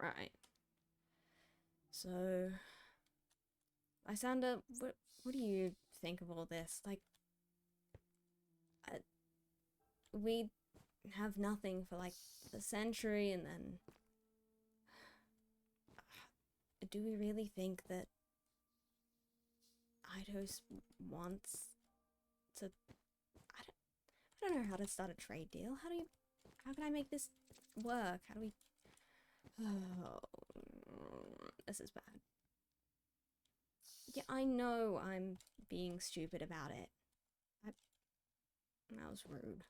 Right. So, Lysander, what do you think of all this? Like, uh, we have nothing for like a century, and then do we really think that Eidos wants to? I don't, I don't know how to start a trade deal. How can I make this work? How do we? Oh, this is bad. Yeah, I know I'm being stupid about it. I, that was rude.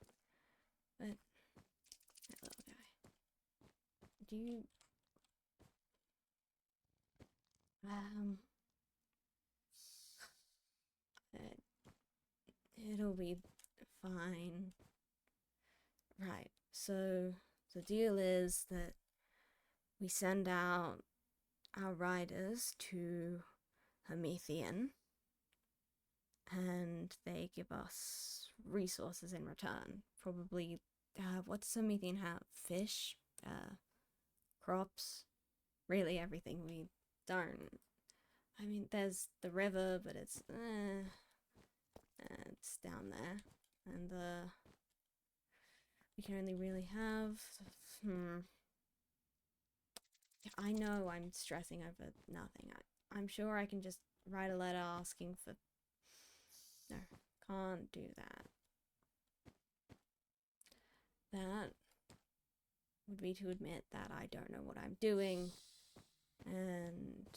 But, hello, guy. Do you, um, it, it'll be fine. Right, so the deal is that we send out our riders to Hermethian, and they give us resources in return. Probably, what does Hermethian have? Fish? Crops? Really everything we don't. I mean, there's the river, but it's down there. And, we can only really have, I know I'm stressing over nothing. I'm sure I can just write a letter asking for. No, can't do that. That would be to admit that I don't know what I'm doing and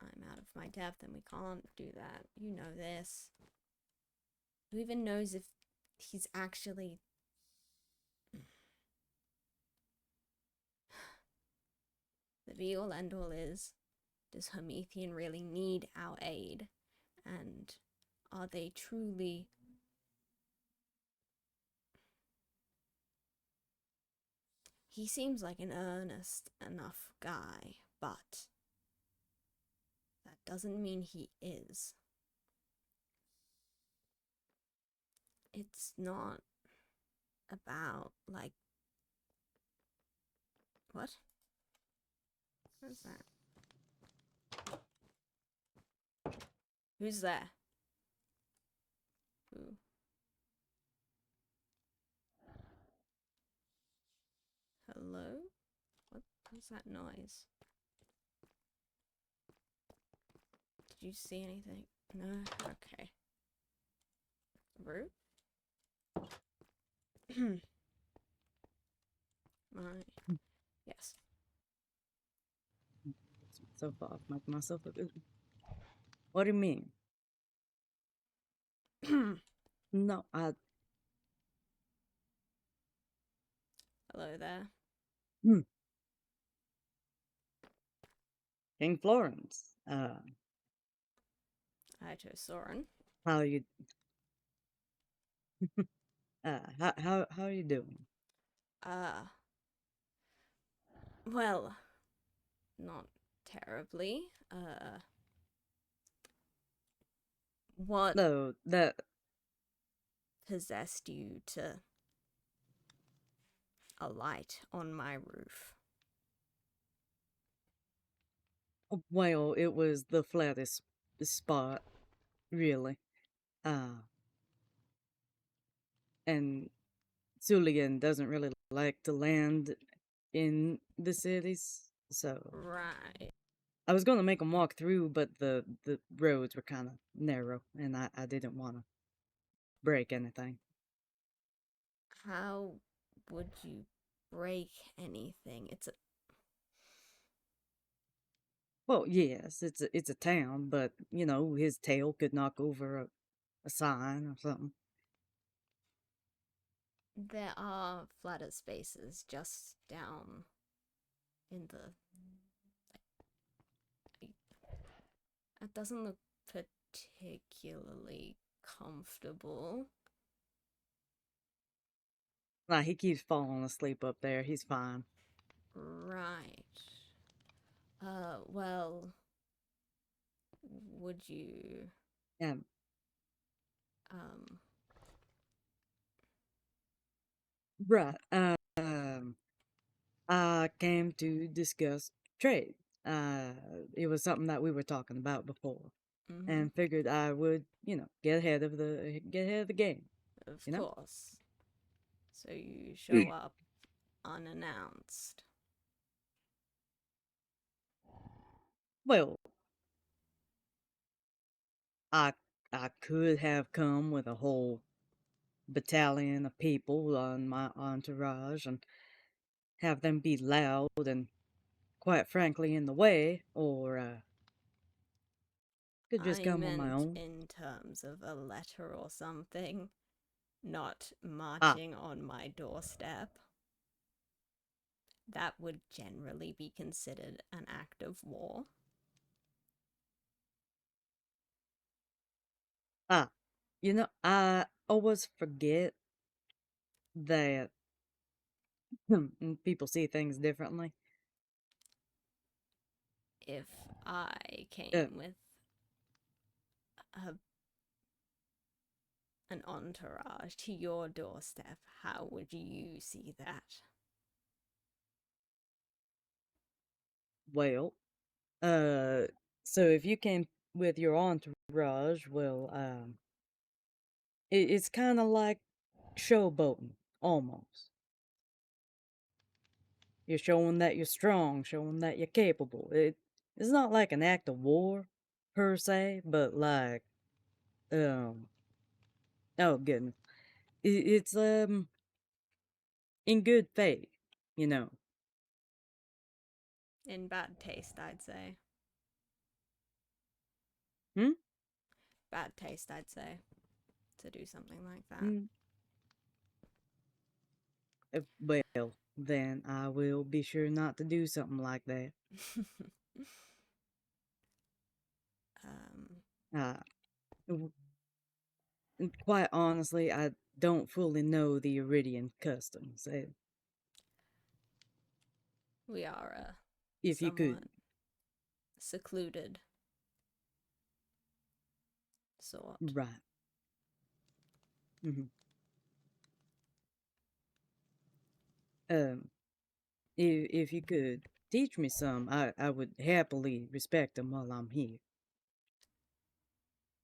I'm out of my depth, and we can't do that. You know this. Who even knows if he's actually. The be all end all is, does Hermethian really need our aid? And are they truly. He seems like an earnest enough guy, but that doesn't mean he is. It's not about, like. What? What's that? Who's there? Who? Hello? What's that noise? Did you see anything? No? Okay. Root? My. Yes. So far, I've made myself a good. What do you mean? No, Hello there. Hmm. King Florence. Hi to Soren. How you? How are you doing? Uh, well, not terribly. What No, that. possessed you to alight on my roof? Well, it was the flattest spot, really. Uh, and Zulian doesn't really like to land in the cities, so Right. I was going to make him walk through, but the roads were kind of narrow, and I didn't want to break anything. How would you break anything? It's a. Well, yes, it's a town, but his tail could knock over a sign or something. There are flatter spaces just down in the. It doesn't look particularly comfortable. Nah, he keeps falling asleep up there. He's fine. Right. Well, would you, And um, right, I came to discuss trade. Uh, it was something that we were talking about before, Mm-hmm. and figured I would, get ahead of the game. Of You know. course. So you show up unannounced. Well, I I could have come with a whole battalion of people on my entourage and have them be loud and, quite frankly, in the way, or could just I come on my meant own. in terms of a letter or something, not Ah, marching on my doorstep. That would generally be considered an act of war. ah, I always forget that people see things differently. If I Uh, came with a, an entourage to your doorstep, how would you see that? well, uh, so if you came with your entourage, well, it's kind of like showboating, almost. You're showing that you're strong, showing that you're capable. It's not like an act of war, per se, but like, um, oh goodness, it's in good faith, you know. In bad taste, I'd say. Hmm? Bad taste, I'd say, to do something like that. Mm, well, then I will be sure not to do something like that. um, Uh, w- quite honestly, I don't fully know the Iridian customs. we are a If you could, somewhat secluded sort. right. Hmm. Um, if you could teach me some, I would happily respect them while I'm here.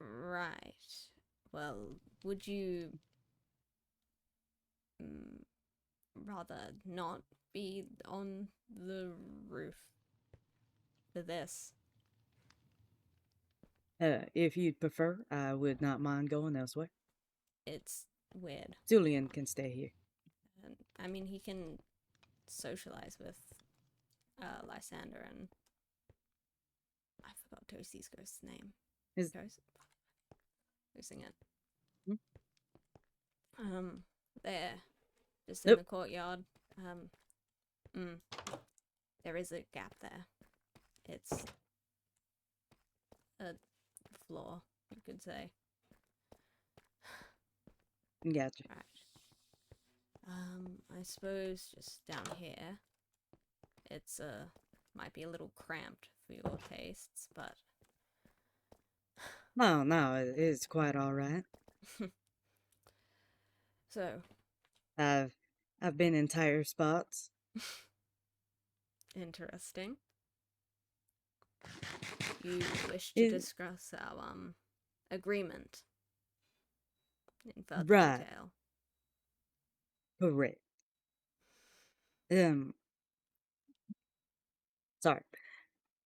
Right. Well, would you mm, rather not be on the roof for this? If you'd prefer, I would not mind going elsewhere. It's weird. Julian can stay here. And I mean, he can socialize with Lysander and I forgot Toasty's ghost's name. Is Toast? Losing it. hmm? There, just in Nope. the courtyard. Um, mm, there is a gap there. It's a flaw, you could say. Gotcha. Right. I suppose just down here, it's might be a little cramped for your tastes, but No, no, it's quite all right. so I've I've been in tighter spots. interesting. You wish to It, discuss our agreement in further right, detail. correct. Um, sorry.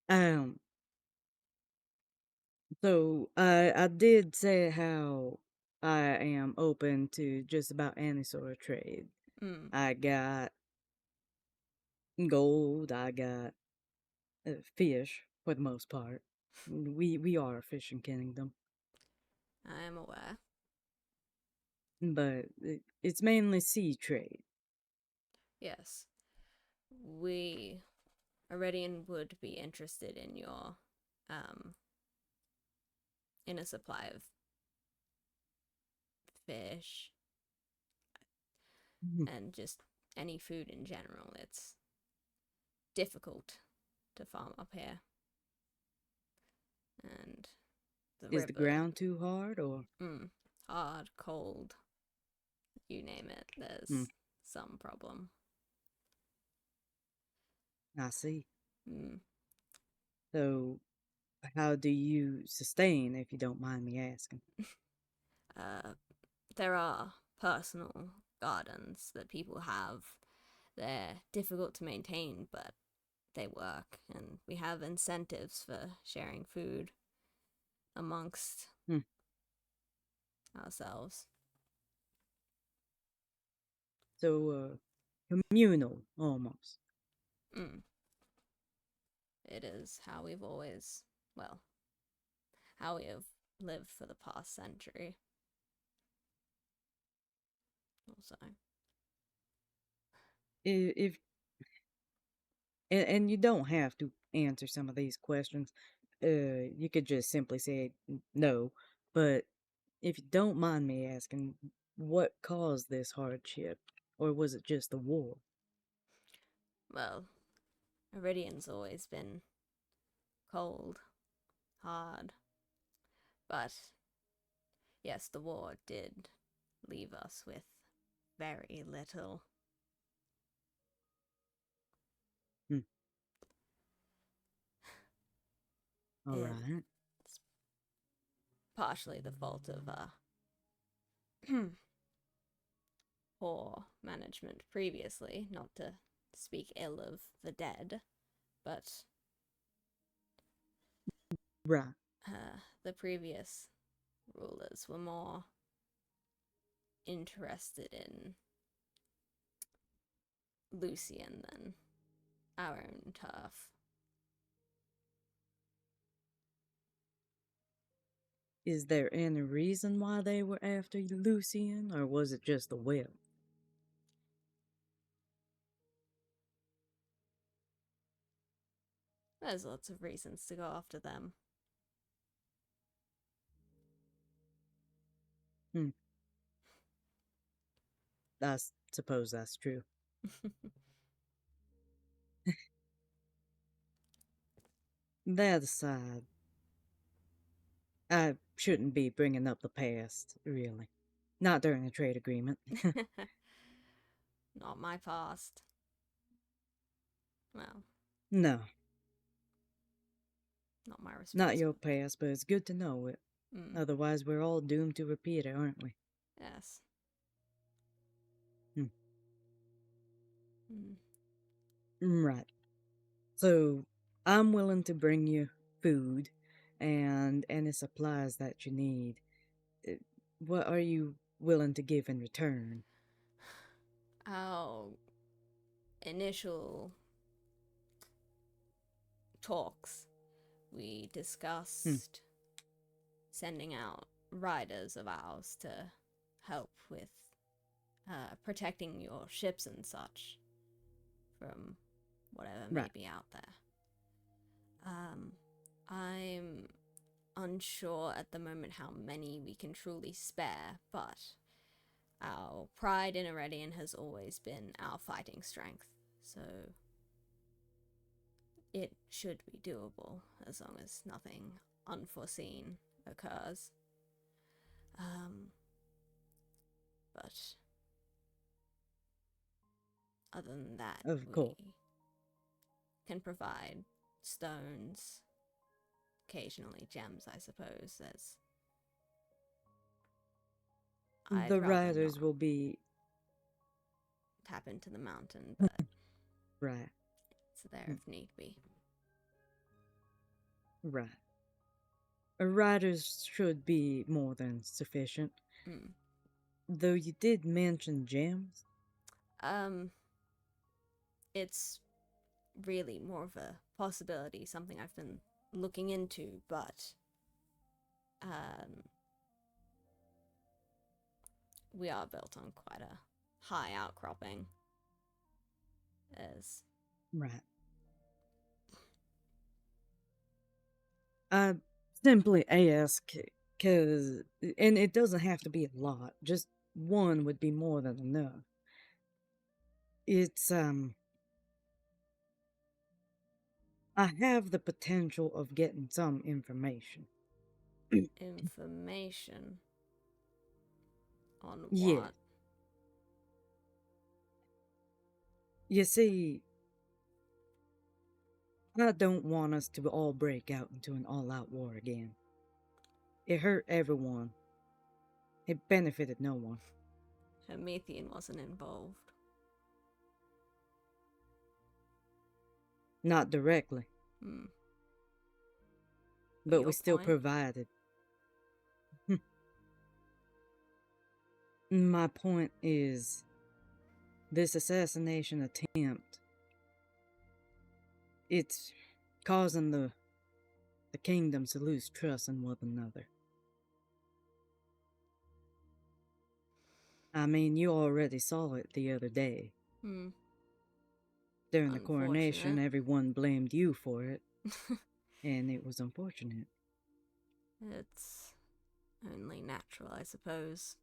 Um, so I did say how I am open to just about any sort of trade. Mm, I got gold. I got fish for the most part. We are a fishing kingdom, I am aware. but it's mainly sea trade. Yes, we Iridian would be interested in your um in a supply of fish Mhm. and just any food in general. It's difficult to farm up here, and the Is the river, ground too hard, or hard, cold, you name it. hmm, There's some problem. I see. Mm. So, how do you sustain, if you don't mind me asking? Uh, there are personal gardens that people have. They're difficult to maintain, but they work, and we have incentives for sharing food amongst Hmm. ourselves. So, communal almost. Mm. It is how we've always, well, how we have lived for the past century. Also, If and you don't have to answer some of these questions. You could just simply say no. But if you don't mind me asking, what caused this hardship, or was it just the war? well, Iridian's always been cold, hard, but yes, the war did leave us with very little. Hmm. All It's right. partially the fault of poor management previously, not to speak ill of the dead, but Right. the previous rulers were more interested in Lucian than our own turf. Is there any reason why they were after Lucian, or was it just the wealth? There's lots of reasons to go after them. Hmm. I suppose that's true. That aside, I shouldn't be bringing up the past, really. Not during a trade agreement. Not my past. Well, No, not my not your responsibility. past, but it's good to know it. Mm, Otherwise, we're all doomed to repeat it, aren't we? yes. Hmm. Mm. Right. So, I'm willing to bring you food and any supplies that you need. Uh, What are you willing to give in return? Our initial talks, we Hmm. discussed sending out riders of ours to help with protecting your ships and such from whatever may Right. be out there. I'm unsure at the moment how many we can truly spare, but our pride in Aredian has always been our fighting strength, so it should be doable as long as nothing unforeseen occurs. But other than that, Of we course. can provide stones, occasionally gems, I suppose. There's I'd The rather riders not will be. tap into the mountain, but Right. it's there Hmm. if need be. Right. Riders should be more than sufficient. Mm. Though you did mention gems. Um, it's really more of a possibility, something I've been looking into, but um, we are built on quite a high outcropping. As Right. I simply ask because, and it doesn't have to be a lot, just one would be more than enough. It's. I have the potential of getting some information. information on Yeah. what? You see, I don't want us to all break out into an all-out war again. It hurt everyone. It benefited no one. Hermethian wasn't involved. Not directly, Hmm. but we Your still point? provided. My point is, this assassination attempt, it's causing the kingdoms to lose trust in one another. I mean, you already saw it the other day. Hmm. During the coronation, Unfortunate. everyone blamed you for it, and it was unfortunate. It's only natural, I suppose.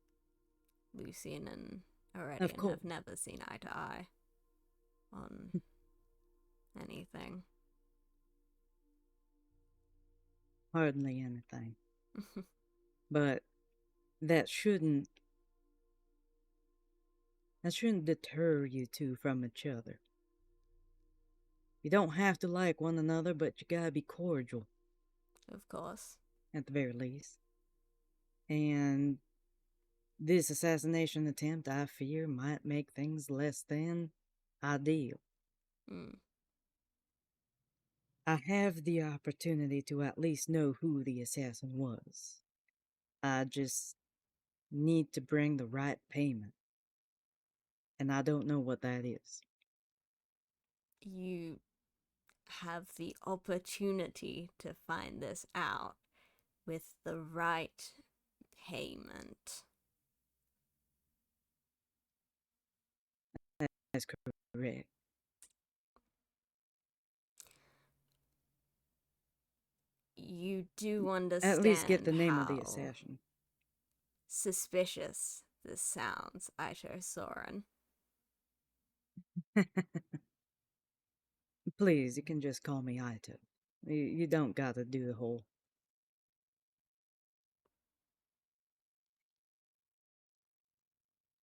Lucian and Of Aurelian course, have never seen eye to eye on anything. hardly anything. But that shouldn't deter you two from each other. You don't have to like one another, but you gotta be cordial, Of course. at the very least. And this assassination attempt, I fear, might make things less than ideal. Hmm. I have the opportunity to at least know who the assassin was. I just need to bring the right payment. And I don't know what that is. You have the opportunity to find this out with the right payment. That's correct. You do At least get understand the name of the how assassin. suspicious this sounds, Aisha Soren. Please, you can just call me Ito. You don't gotta do the whole.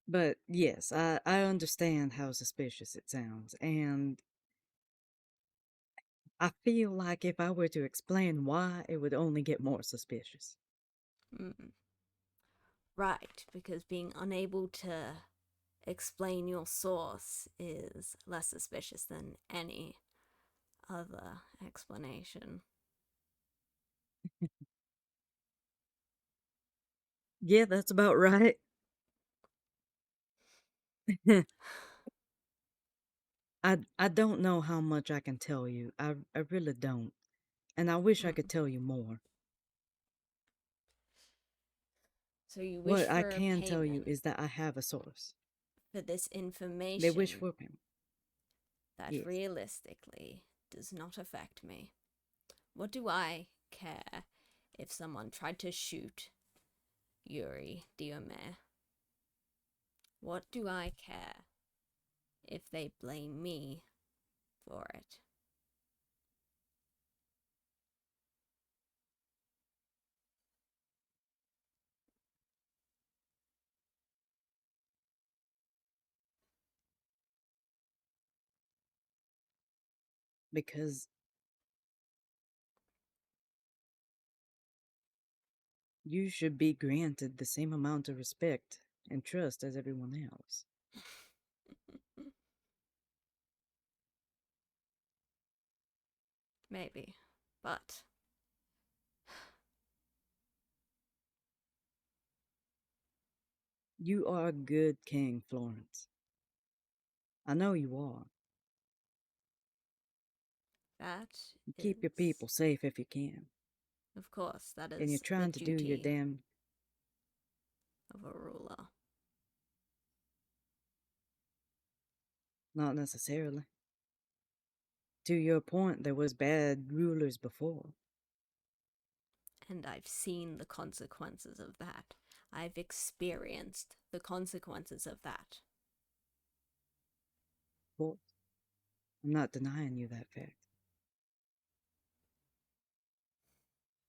But yes, I understand how suspicious it sounds, and I feel like if I were to explain why, it would only get more suspicious. Mm. Right, because being unable to explain your source is less suspicious than any other explanation. Yeah, that's about right. I don't know how much I can tell you. I really don't. And I wish I could Mm. tell you more. So you wish What I for a can tell you payment is that I have a source. for this They wish information for payment. that Yes. realistically does not affect me. What do I care if someone tried to shoot Yuri Diomé? What do I care if they blame me for it? Because you should be granted the same amount of respect and trust as everyone else. Maybe, but You are a good king, Florence. I know you are. that You keep your is, people safe if you can. of course, that And you're is the trying to do your duty damn. of a ruler. Not necessarily. To your point, there was bad rulers before. And I've seen the consequences of that. I've experienced the consequences of that. Well, I'm not denying you that fact.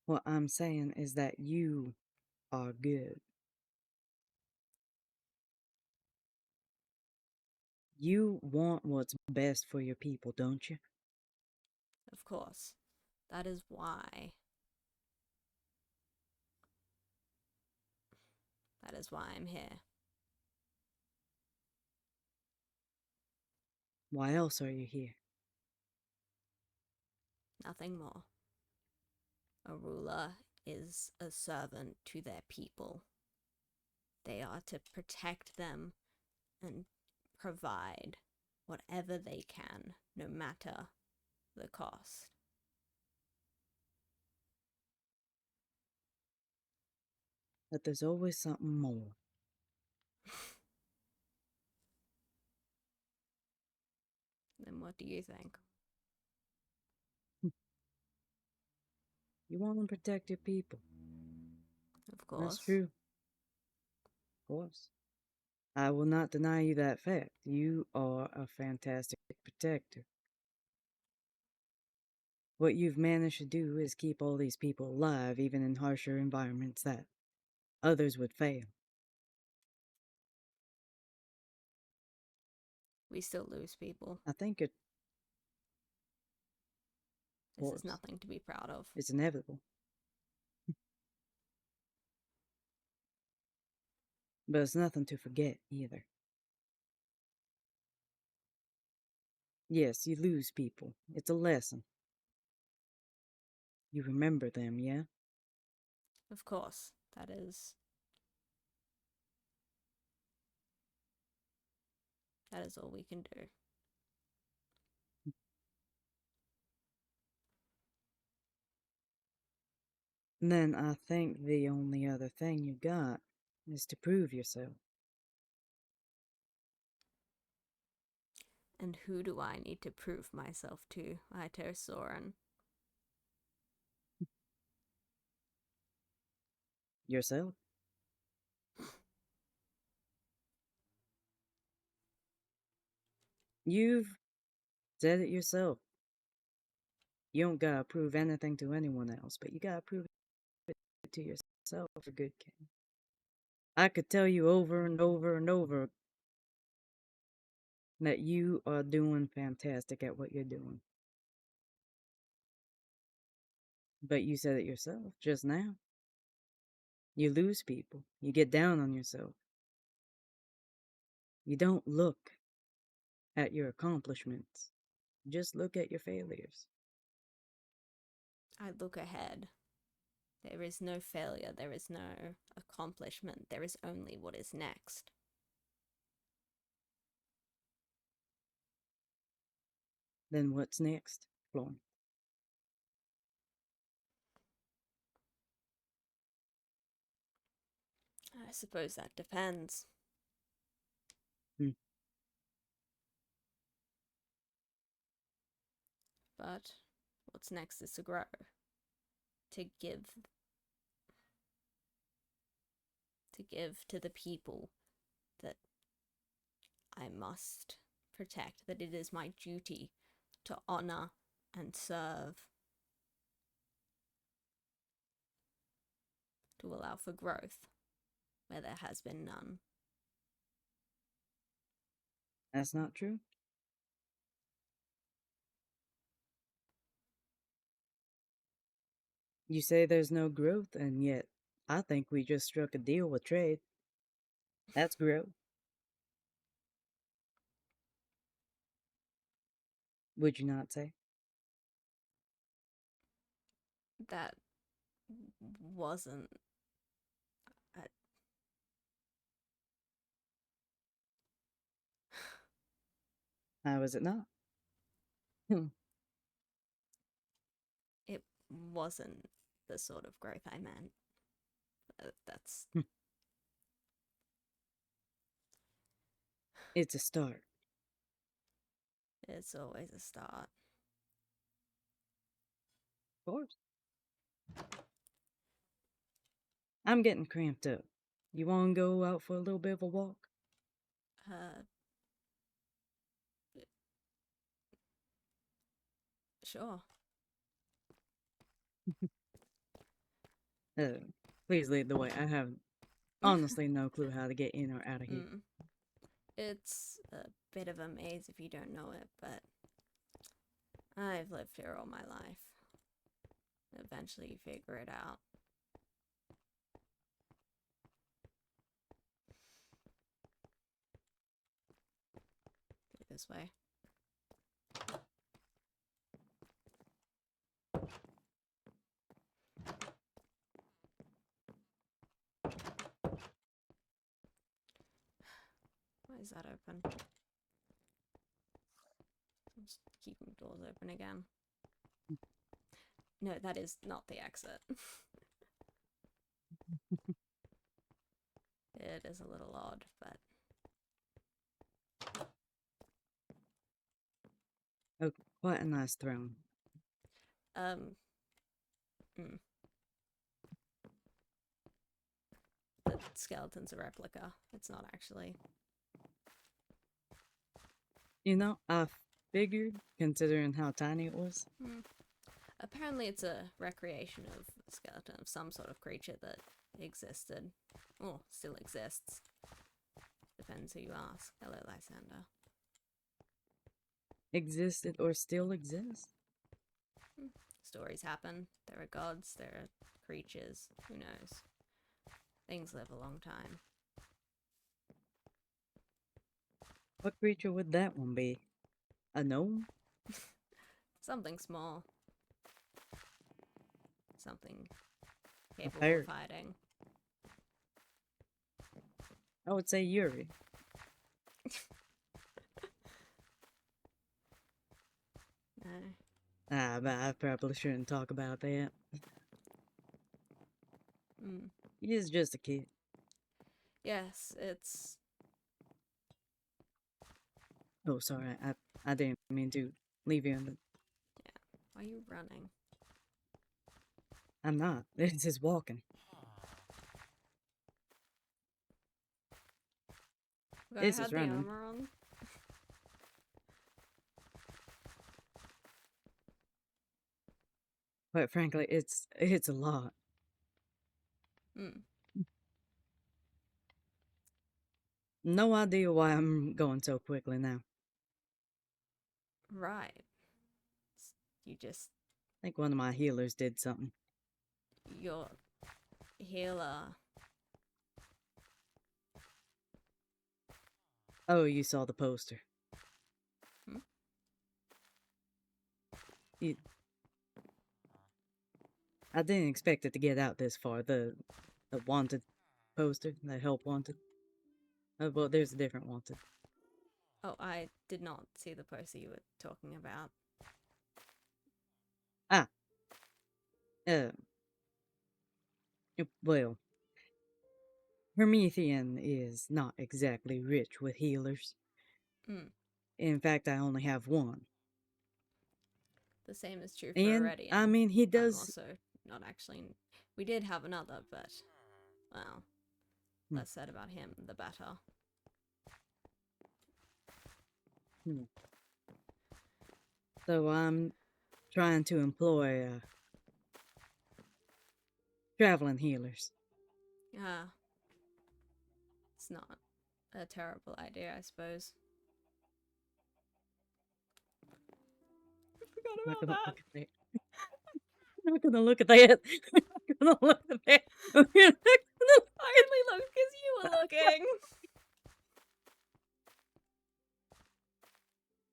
What I'm saying is that you are good. You want what's best for your people, don't you? Of course. That is why. That is why I'm here. Why else are you here? Nothing more. A ruler is a servant to their people. They are to protect them and provide whatever they can, no matter the cost. But there's always something more. Then what do you think? You want to protect your people. Of That's course. true. Of course. I will not deny you that fact. You are a fantastic protector. What you've managed to do is keep all these people alive, even in harsher environments that others would fail. We still lose people. I think it, of This is course, nothing to be proud of. it's inevitable. But it's nothing to forget either. Yes, you lose people. It's a lesson. You remember them, yeah? Of course. That is all we can do. And then I think the only other thing you got is to prove yourself. And who do I need to prove myself to, Ito Soren? Yourself? You've said it yourself. You don't gotta prove anything to anyone else, but you gotta prove it to yourself for good, King. I could tell you over and over and over that you are doing fantastic at what you're doing. But you said it yourself just now. You lose people. You get down on yourself. You don't look at your accomplishments. Just look at your failures. I look ahead. There is no failure, there is no accomplishment, there is only what is next. Then what's next, Florence? I suppose that depends. Hmm. But what's next is to grow. To give to the people that I must protect, that it is my duty to honor and serve, to allow for growth where there has been none. That's not true. You say there's no growth, and yet I think we just struck a deal with trade. That's growth. Would you not say? That wasn't. A, How is it not? Hmm. it wasn't the sort of growth I meant. That's. Hmm. It's a start. It's always a start. Of course. I'm getting cramped up. You want to go out for a little bit of a walk? Uh, sure. Uh, Please lead the way. I have honestly no clue how to get in or out of here. It's a bit of a maze if you don't know it, but I've lived here all my life. Eventually you figure it out. Go this way. Why is that open? I'm just keeping doors open again. No, that is not the exit. It is a little odd, but... Oh, quite a nice throne. The skeleton's a replica. It's not actually. You know, I figured, considering how tiny it was. Apparently it's a recreation of a skeleton of some sort of creature that existed. Or still exists. Depends who you ask. Hello, Lysander. Existed or still exists? Stories happen. There are gods, there are creatures. Who knows? Things live a long time. What creature would that one be? A gnome? Something small. Something capable bird. of hiding. I would say Yuri. No. But I probably shouldn't talk about that. He's just a kid. Yes, it's... Oh, sorry. I didn't mean to leave you in the... Yeah. Why are you running? I'm not. This is walking. This is The running. armor on. Quite frankly, it's a lot. No idea why I'm going so quickly now. Right. You just... I think one of my healers did something. Your healer... Oh, you saw the poster. I didn't expect it to get out this far. The wanted poster, the help wanted. Oh, well, there's a different wanted. Oh, I did not see the poster you were talking about. Ah. Well, Promethean is not exactly rich with healers. In fact, I only have one. The same is true for And, Aredian. I mean, he does... I'm also not actually... We did have another, but... Well, less said about him, the better. So I'm trying to employ traveling healers. It's not a terrible idea, I suppose. I forgot about that. I'm not gonna look at that. I'm not gonna look at that. I only looked because you were looking.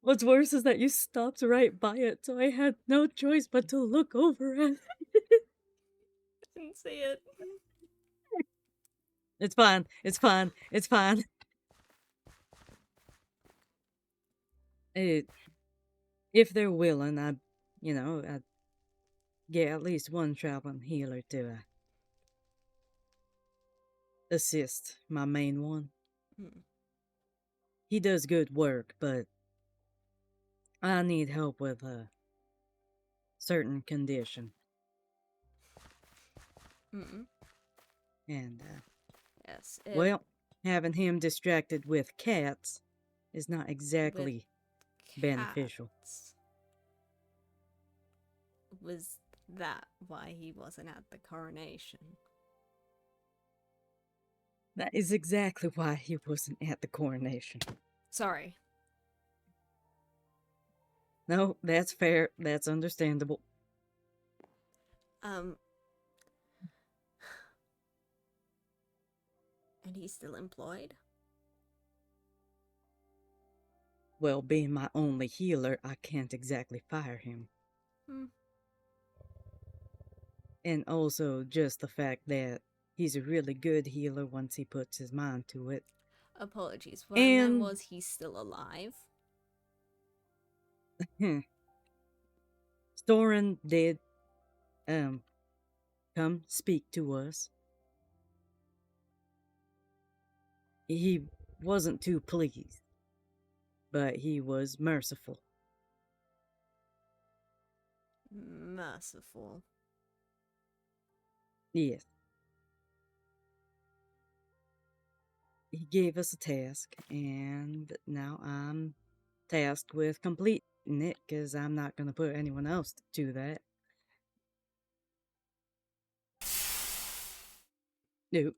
What's worse is that you stopped right by it, so I had no choice but to look over it. I didn't see it. It's fine. It's fine. It's fine. If they're willing, I'd get at least one traveling healer to assist my main one. He does good work, but I need help with a certain condition. And, yes. Well, having him distracted with cats is not exactly beneficial. Was that why he wasn't at the coronation? That is exactly why he wasn't at the coronation. Sorry. No, that's fair. That's understandable. Um, and he's still employed? Well, being my only healer, I can't exactly fire him. Hmm. And also just the fact that he's a really good healer once he puts his mind to it. Apologies. What I meant And was he's still alive. Storin did um come speak to us. He wasn't too pleased, but he was merciful. Merciful. Yes. He gave us a task, and now I'm tasked with completing it because I'm not going to put anyone else to that. Nope.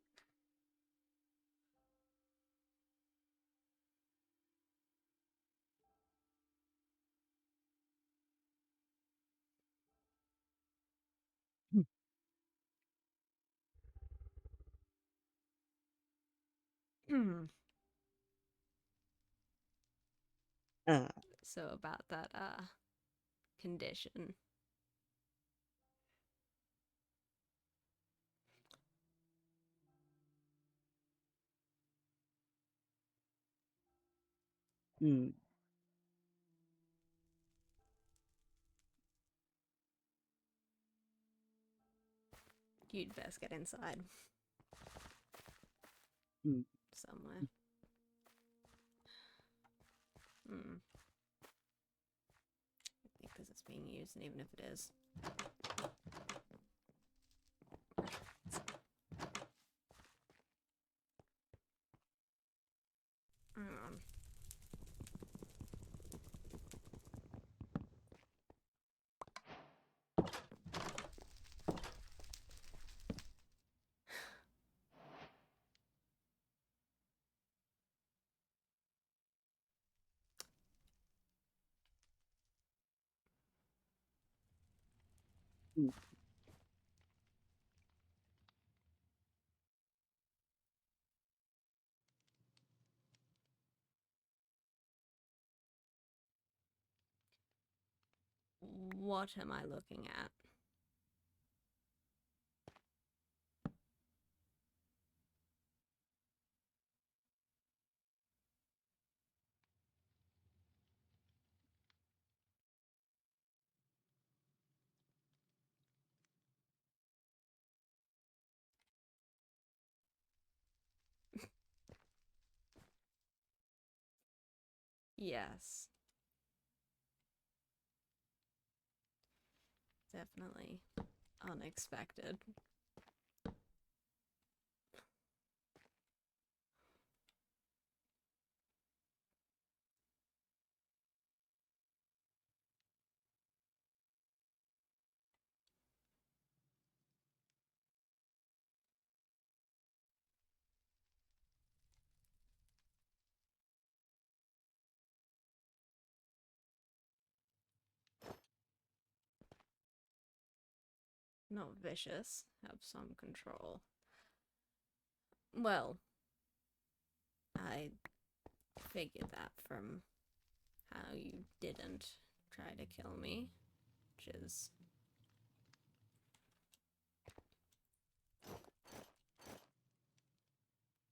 Hmm. Uh, So about that condition. mm, You'd best get inside mm, somewhere. Hmm. Because it's being used, and even if it is. Hang on. mm. What am I looking at? Yes. Definitely unexpected. Not vicious. Have some control. Well, I figured that from how you didn't try to kill me, which is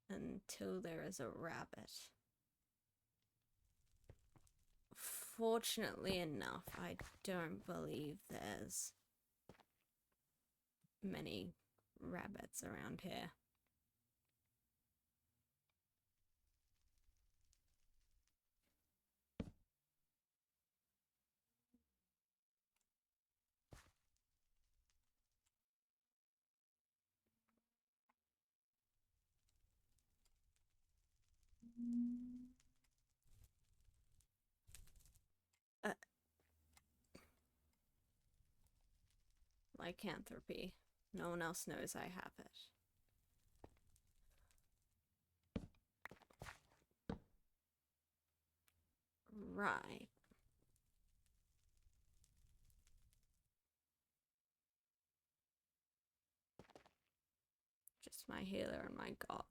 until there is a rabbit. Fortunately enough, I don't believe there's many rabbits around here. Uh, lycanthropy. No one else knows I have it. Right. It's my healer and my god.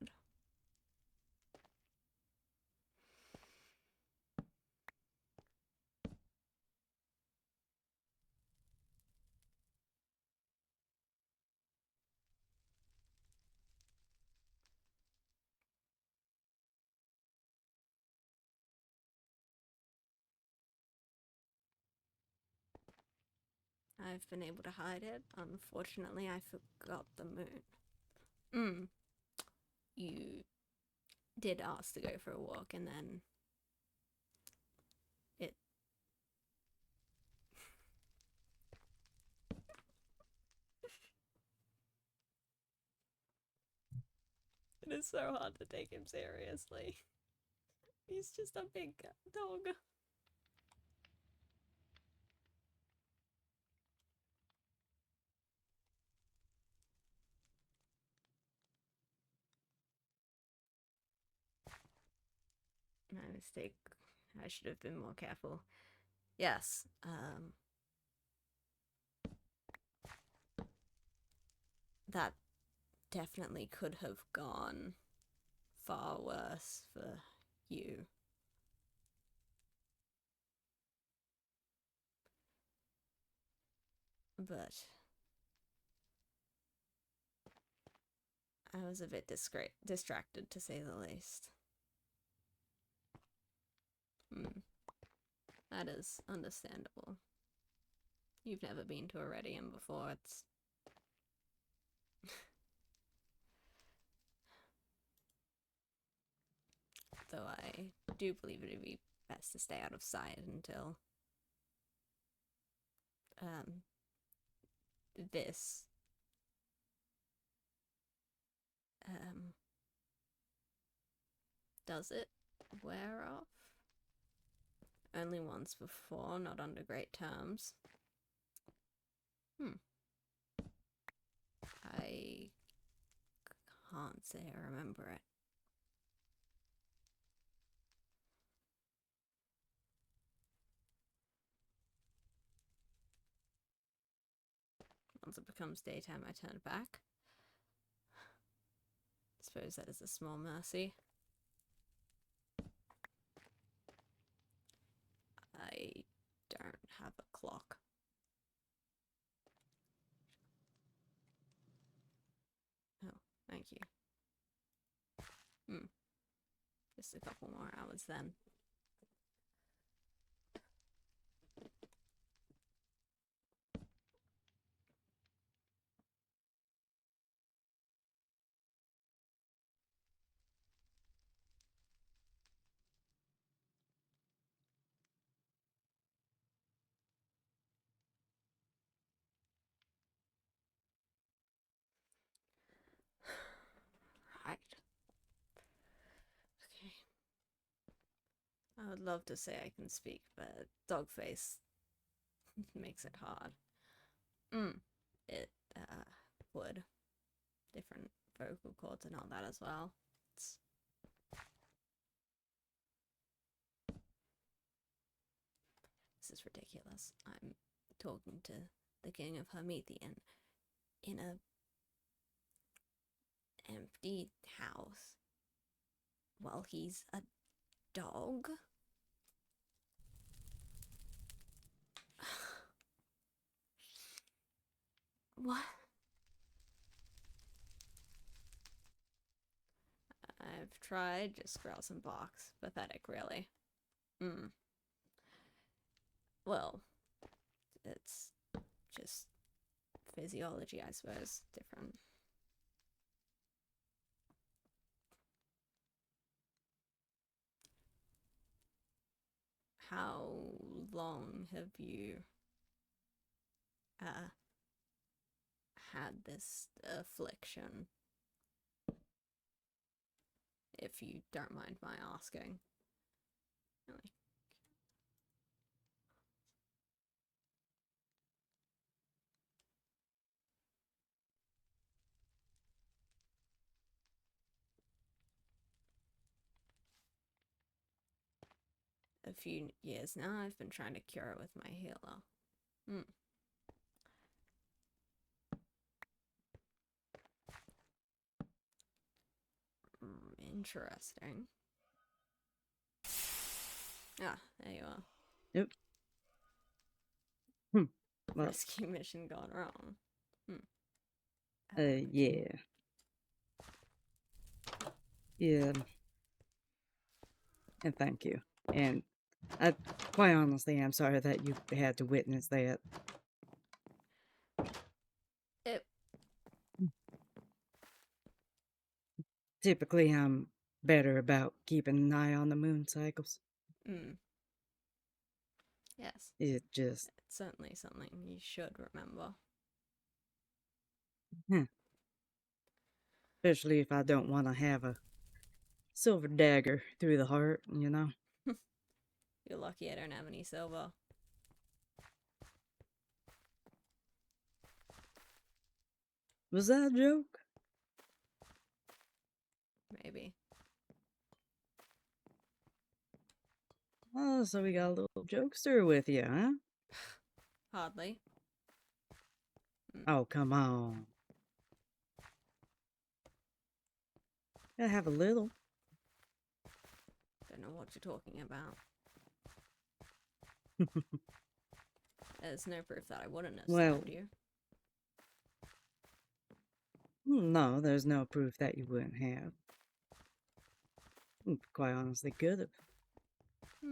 I've been able to hide it. Unfortunately, I forgot the moon. You did ask to go for a walk, and then it. It is so hard to take him seriously. He's just a big dog. My mistake. I should have been more careful. Yes, that definitely could have gone far worse for you. But I was a bit distracted, to say the least. That is understandable. You've never been to a Redium before, it's... Though I do believe it would be best to stay out of sight until... this... does it wear off? Only once before, not under great terms. I can't say I remember it. Once it becomes daytime, I turn back. I suppose that is a small mercy. I don't have a clock. Oh, thank you. Just a couple more hours then. Right. Okay. I would love to say I can speak, but Dogface makes it hard. It would. Different vocal cords and all that as well. This is ridiculous. I'm talking to the king of Hermethian in a empty house while he's a dog. What? I've tried, just growls and barks. Pathetic, really. Well, it's just physiology, I suppose. Different. How long have you had this affliction? If you don't mind my asking. Really. A few years now, I've been trying to cure it with my healer. Interesting. Ah, there you are. Yep. Hmm. Well, Rescue mission gone wrong. Hmm. yeah. Yeah. And thank you. And I, quite honestly, I'm sorry that you had to witness that. It. Typically, I'm better about keeping an eye on the moon cycles. Mm. Yes. It just, It's certainly something you should remember. especially if I don't want to have a silver dagger through the heart, you know? You're lucky I don't have any silver. Was that a joke? Maybe. Oh, so we got a little jokester with you, huh? Hardly. Oh, come on. Gotta have a little. Don't know what you're talking about. There's no proof that I wouldn't have Well, stabbed you. no, there's no proof that you wouldn't have. Quite honestly, could have.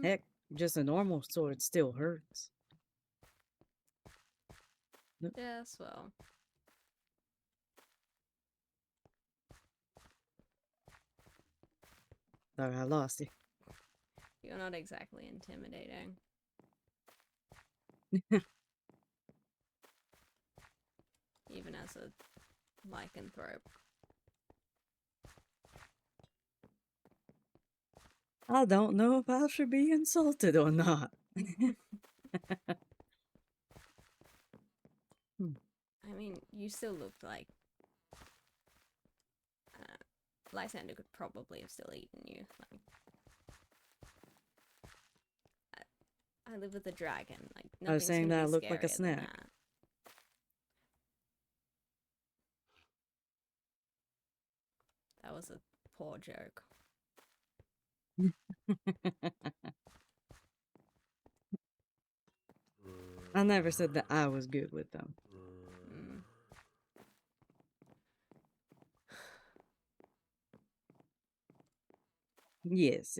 Heck, just a normal sword still hurts. Yes, well. Sorry, I lost you. You're not exactly intimidating. Even as a lycanthrope. I don't know if I should be insulted or not. I mean, you still looked like... Lysander could probably have still eaten you. Like, I live with a dragon. Like, I was nothing's saying gonna that I be look like a scarier than snack. that. That was a poor joke. I never said that I was good with them. Mm. Yes,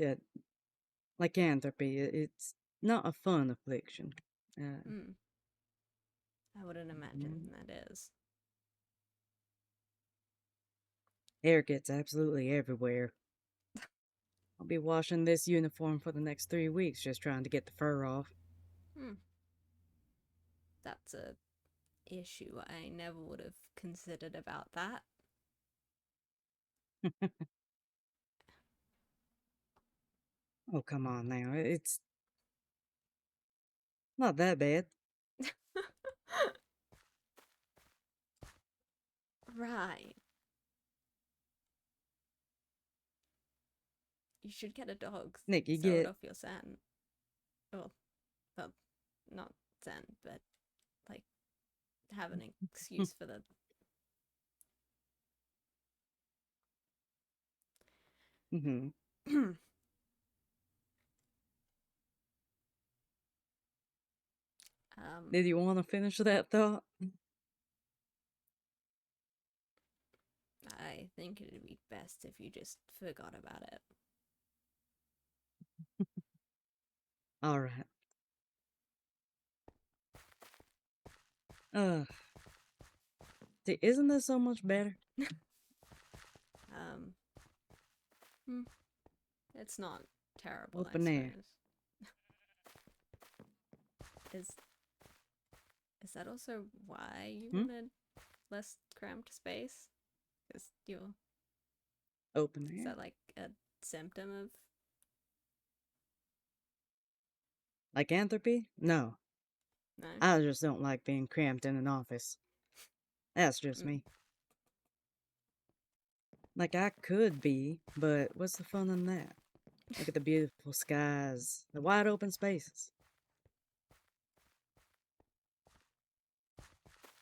lycanthropy, it's not a fun affliction. I wouldn't imagine that is. Hair gets absolutely everywhere. I'll be washing this uniform for the next 3 weeks just trying to get the fur off. That's a issue I never would have considered about that. Oh, come on now. It's not that bad. Right. You should get a dog. Nick, you Throw it get... off your scent. Well, not scent, but like have an excuse for the... Did you want to finish that thought? I think it'd be best if you just forgot about it. All right. See, isn't this so much better? It's not terrible, Open I air. suppose. Is that also why you wanted less cramped space? Because you're... Open Is air. that like a symptom of... Lycanthropy? No. No? I just don't like being cramped in an office. That's just me. Like, I could be, but what's the fun in that? Look at the beautiful skies, the wide open spaces.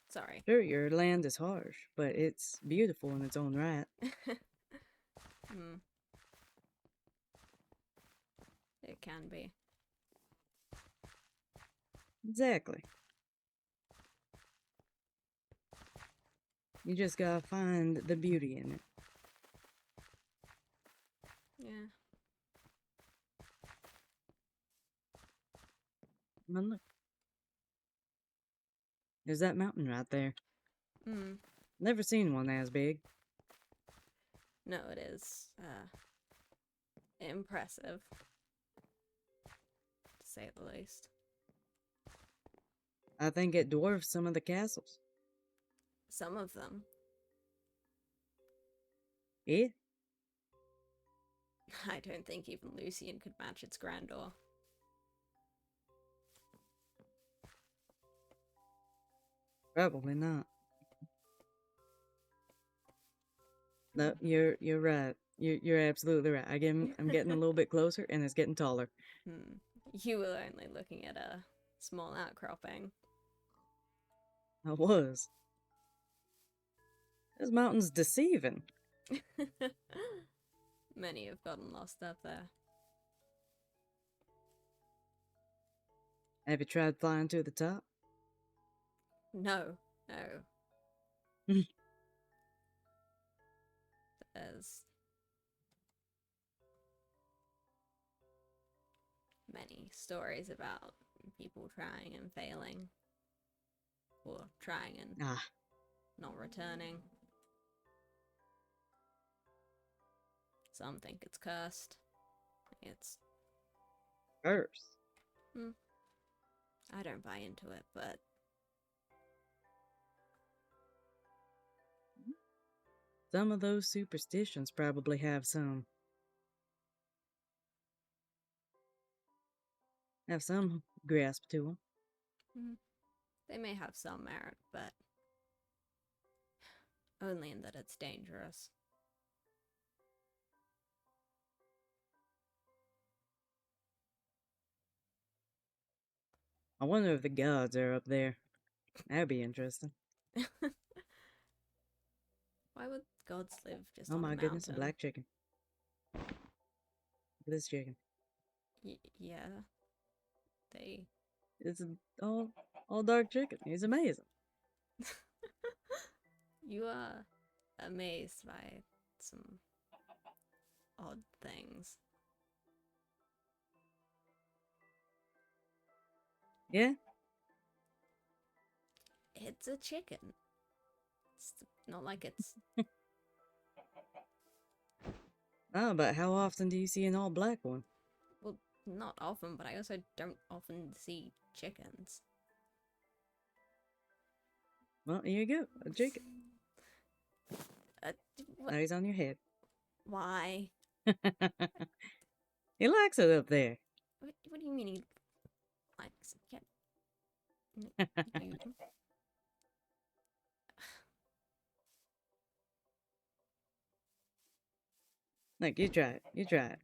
Sorry. Sure, your land is harsh, but it's beautiful in its own right. it can be. Exactly. You just gotta find the beauty in it. Yeah. Well, look. There's that mountain right there. Hmm. Never seen one as big. No, it is impressive, to say the least. I think it dwarfs some of the castles. Some of them. Yeah? I don't think even Lucian could match its grandeur. Probably not. No, you're right. You're absolutely right. I'm getting a little bit closer, and it's getting taller. Hmm. You were only looking at a small outcropping. I was. This mountain's deceiving. Many have gotten lost up there. Have you tried flying to the top? No, no. There's many stories about people trying and failing, or trying and Ah, not returning. Some think it's cursed. It's curse. I don't buy into it, but Some of those superstitions probably have some grasp to them. they may have some merit, but only in that it's dangerous. I wonder if the gods are up there. That'd be interesting. Why would gods live just Oh on a my goodness, a mountain? black chicken. Look at this chicken. Yeah, they. It's all dark chicken. He's amazing. You are amazed by some odd things. Yeah? It's a chicken. It's not like it's. Oh, but how often do you see an all black one? Well, not often, but I also don't often see chickens. Well, here you go. A chicken. Uh, Now he's on your head. Why? He likes it up there. What do you mean he likes it? You, Look, you try it. You try it.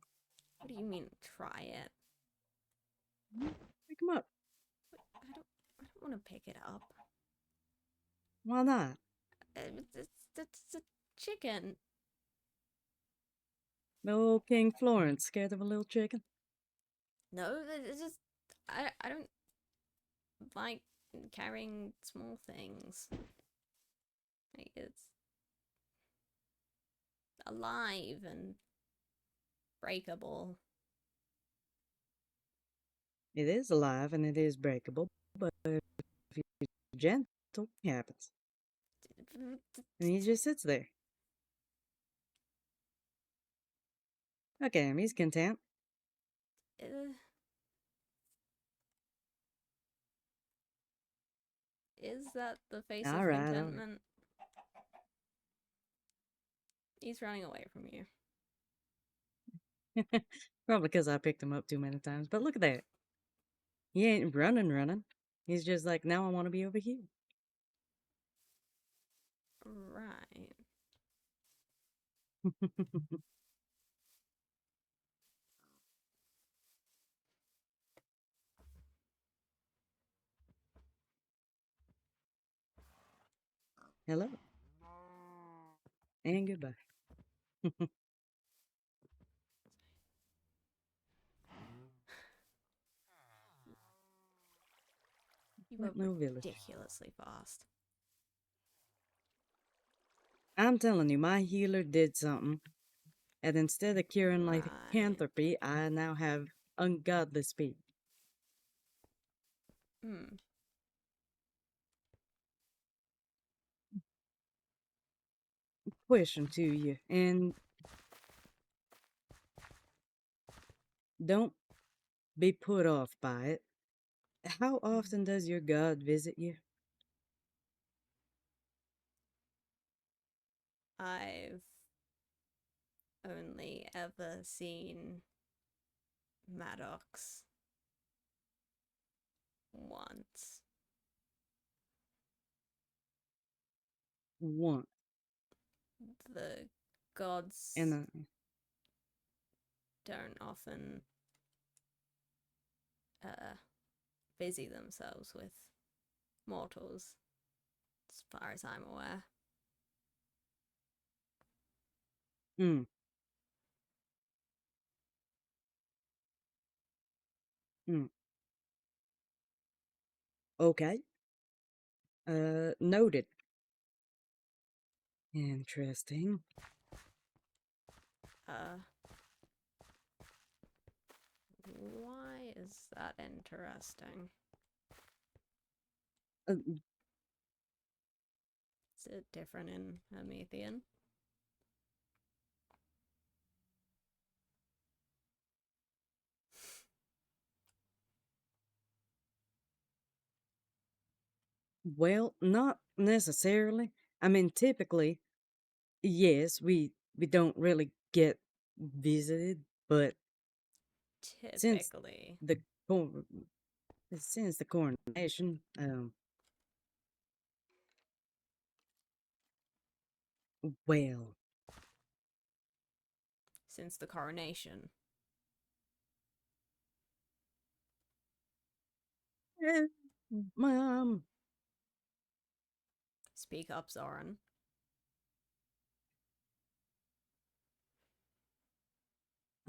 what do you mean try it? Pick him up. I don't want to pick it up. Why not? It's a chicken. No King Florence scared of a little chicken? No, it's just I don't like carrying small things. Like it's alive and breakable. It is alive and it is breakable, but if you're gentle, it happens. And he just sits there. Okay, he's content. Is that the face All of right, all right. contentment? He's running away from you. Probably because I picked him up too many times. But look at that. He ain't running. He's just like, now I want to be over here. Right. Hello. And goodbye. You were Ain't no village. ridiculously fast. I'm telling you, my healer did something. And instead of curing Right. lycanthropy, I now have ungodly speed. Hmm. Question to you, and don't be put off by it. How often does your god visit you? I've only ever seen Maddox once. Once. The And gods don't often uh, busy themselves with mortals, as far as I'm aware. mm, mm, okay. Noted. Interesting. Uh, why is that interesting? Uh, Is it different in Hermethian? well, not necessarily. I mean, typically, yes, we don't really get visited, but since Typically. the cor- since the coronation, well, Since the coronation. eh, um, Speak up, Zoran.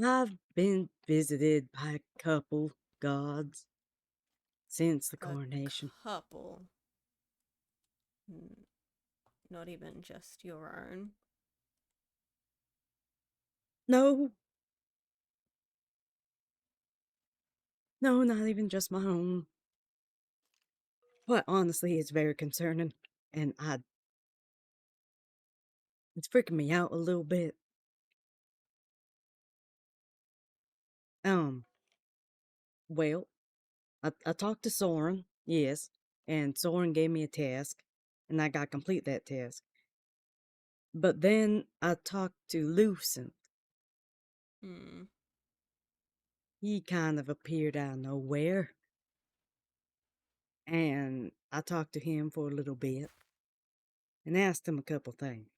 I've been visited by a couple gods since the A coronation. couple. Not even just your own. No, no, not even just my own. But honestly, it's very concerning, and it's freaking me out a little bit. Um, well, I talked to Soren, yes, and Soren gave me a task, and I got to complete that task. But then I talked to Lucent. Hmm. He kind of appeared out of nowhere, and I talked to him for a little bit and asked him a couple things.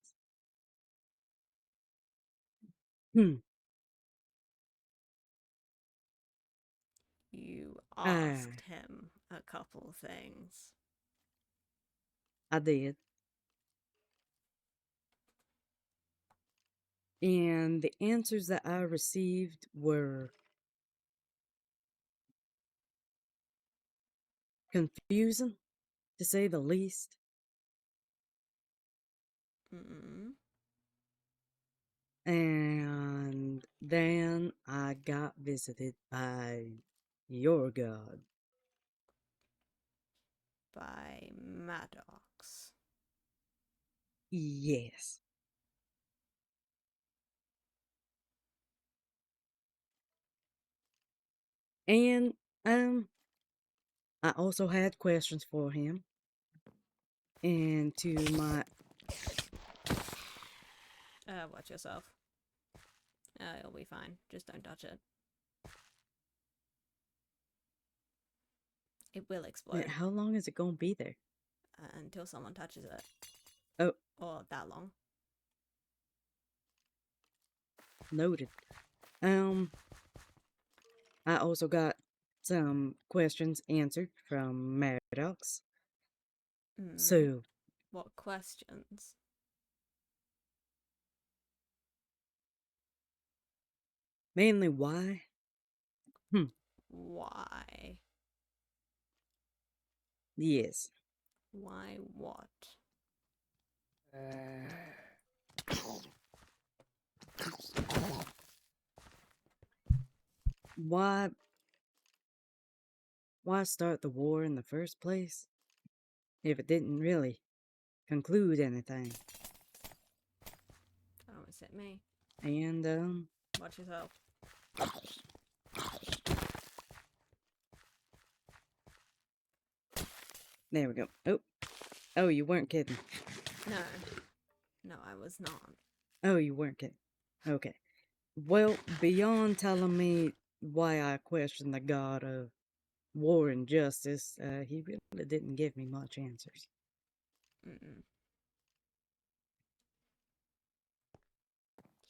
Hmm. You I asked him a couple things. I did. And the answers that I received were confusing, to say the least. Mm. And then I got visited by your god. By Maddox. Yes. And I also had questions for him. And to my Watch yourself. It'll be fine. Just don't touch it. It will explode. how long is it gonna be there? Until someone touches it. Oh, Or that long. noted. Um I also got some questions answered from Maddox. Mm. So What questions? mainly why? Hmm. Why? Yes. Why what? Why why start the war in the first place if it didn't really conclude anything? Oh, is it me? And Watch yourself. there we go. Oh, you weren't kidding. No. No, I was not. Oh, you weren't kidding. Okay. Well, beyond telling me why I question the god of war and justice, he really didn't give me much answers. Mm-mm.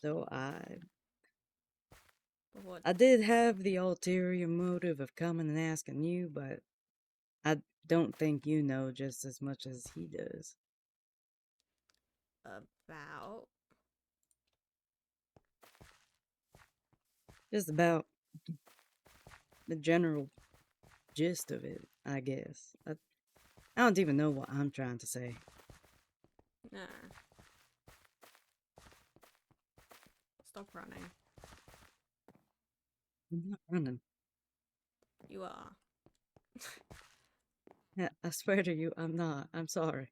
So But what I did have the ulterior motive of coming and asking you, but I don't think you know just as much as he does. about? Just about the general gist of it, I guess. I don't even know what I'm trying to say. No. Stop running. I'm not running. You are. Yeah, I swear to you, I'm not. I'm sorry.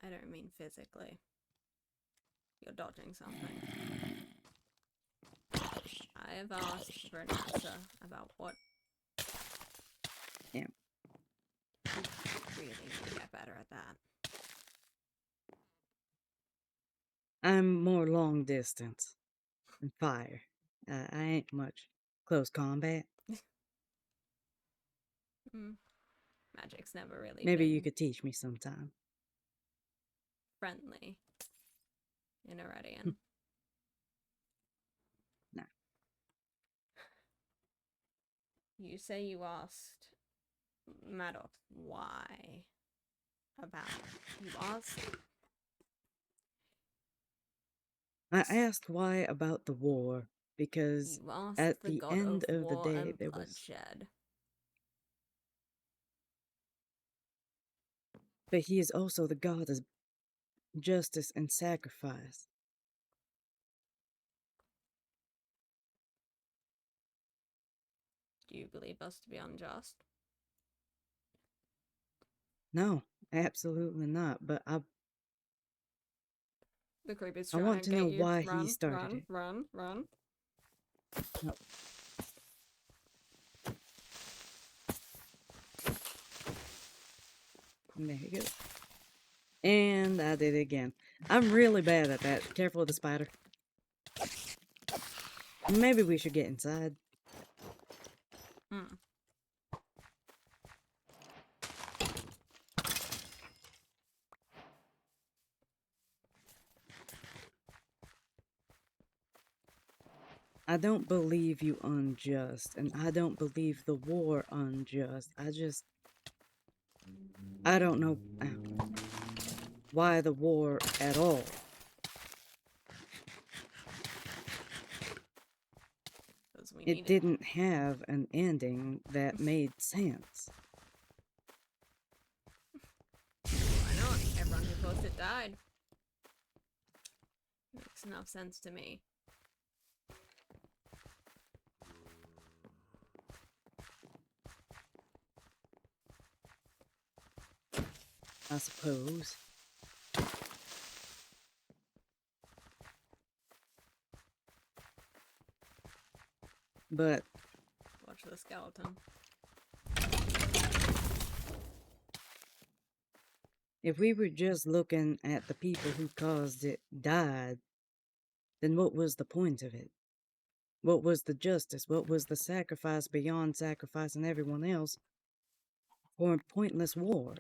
I don't mean physically. You're dodging something. I have asked for an answer about what. Yeah. You really need to get better at that. I'm more long distance and fire. I ain't much close combat. Magic's never really Maybe you been could teach me sometime. friendly in Iredian. No. You say you asked Maddox why about you asked I asked why about the war because you asked at the the god end of of the war day and there was. bloodshed. But he is also the god of justice and sacrifice. Do you believe us to be unjust? No, absolutely not. But The creeper's I trying want to to know get you. why he Run, started run, it. run, run. No. There you go. And I did it again. I'm really bad at that. Careful of the spider. Maybe we should get inside. Hmm. I don't believe you unjust, and I don't believe the war unjust. I don't know why the war at all. Because we It need it. didn't have an ending that made sense. Why not? Everyone who caused it died. Makes enough sense to me. I suppose. But Watch the skeleton. if we were just looking at the people who caused it died, then what was the point of it? What was the justice? What was the sacrifice beyond sacrificing everyone else for a pointless war?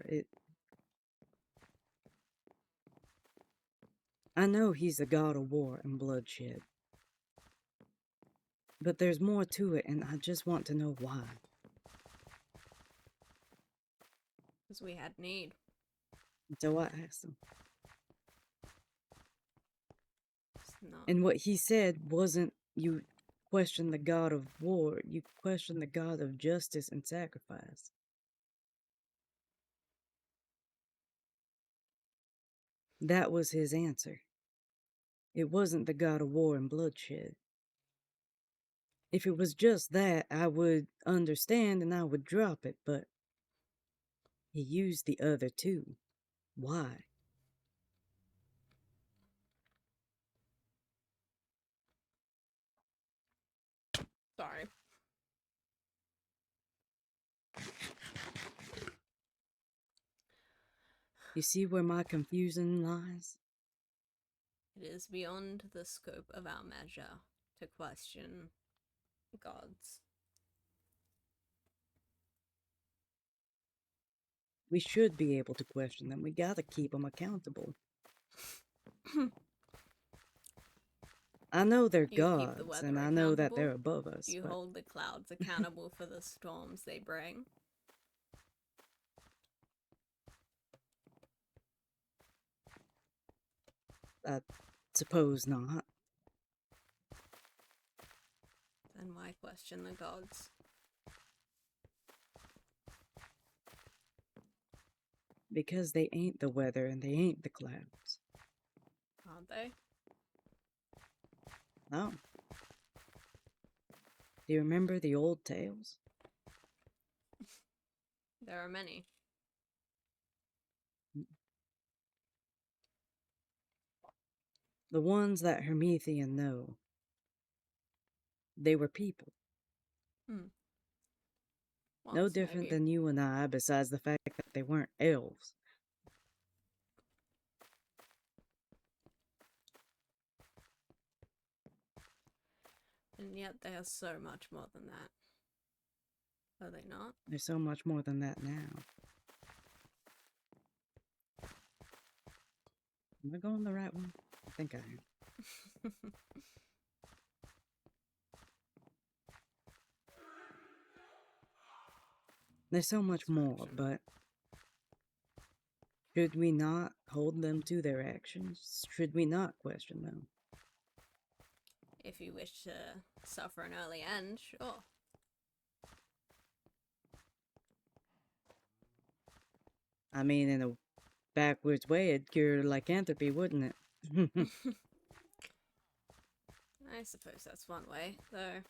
I know he's the god of war and bloodshed. But there's more to it, and I just want to know why. Because we had need. So I asked him. It's not. And what he said wasn't you question the god of war, you question the god of justice and sacrifice. That was his answer. It wasn't the god of war and bloodshed. If it was just that, I would understand and I would drop it, but he used the other two. Why? Sorry. You see where my confusion lies? It is beyond the scope of our measure to question gods. We should be able to question them. We gotta keep them accountable. I know they're You keep the gods, weather and I know that accountable? they're above us, You but hold the clouds accountable for the storms they bring? I suppose not. Then why question the gods? Because they ain't the weather and they ain't the clouds. Aren't they? No. Do you remember the old tales? There are many. The ones that Hermethian know. They were people. No Once, different maybe. than you and I, besides the fact that they weren't elves. And yet they are so much more than that. Are they not? They're so much more than that now. Am I going the right one? I think I am. There's so much more, but should we not hold them to their actions? Should we not question them? If you wish to suffer an early end, sure. I mean, in a backwards way, it'd cure lycanthropy, wouldn't it? I suppose that's one way, though.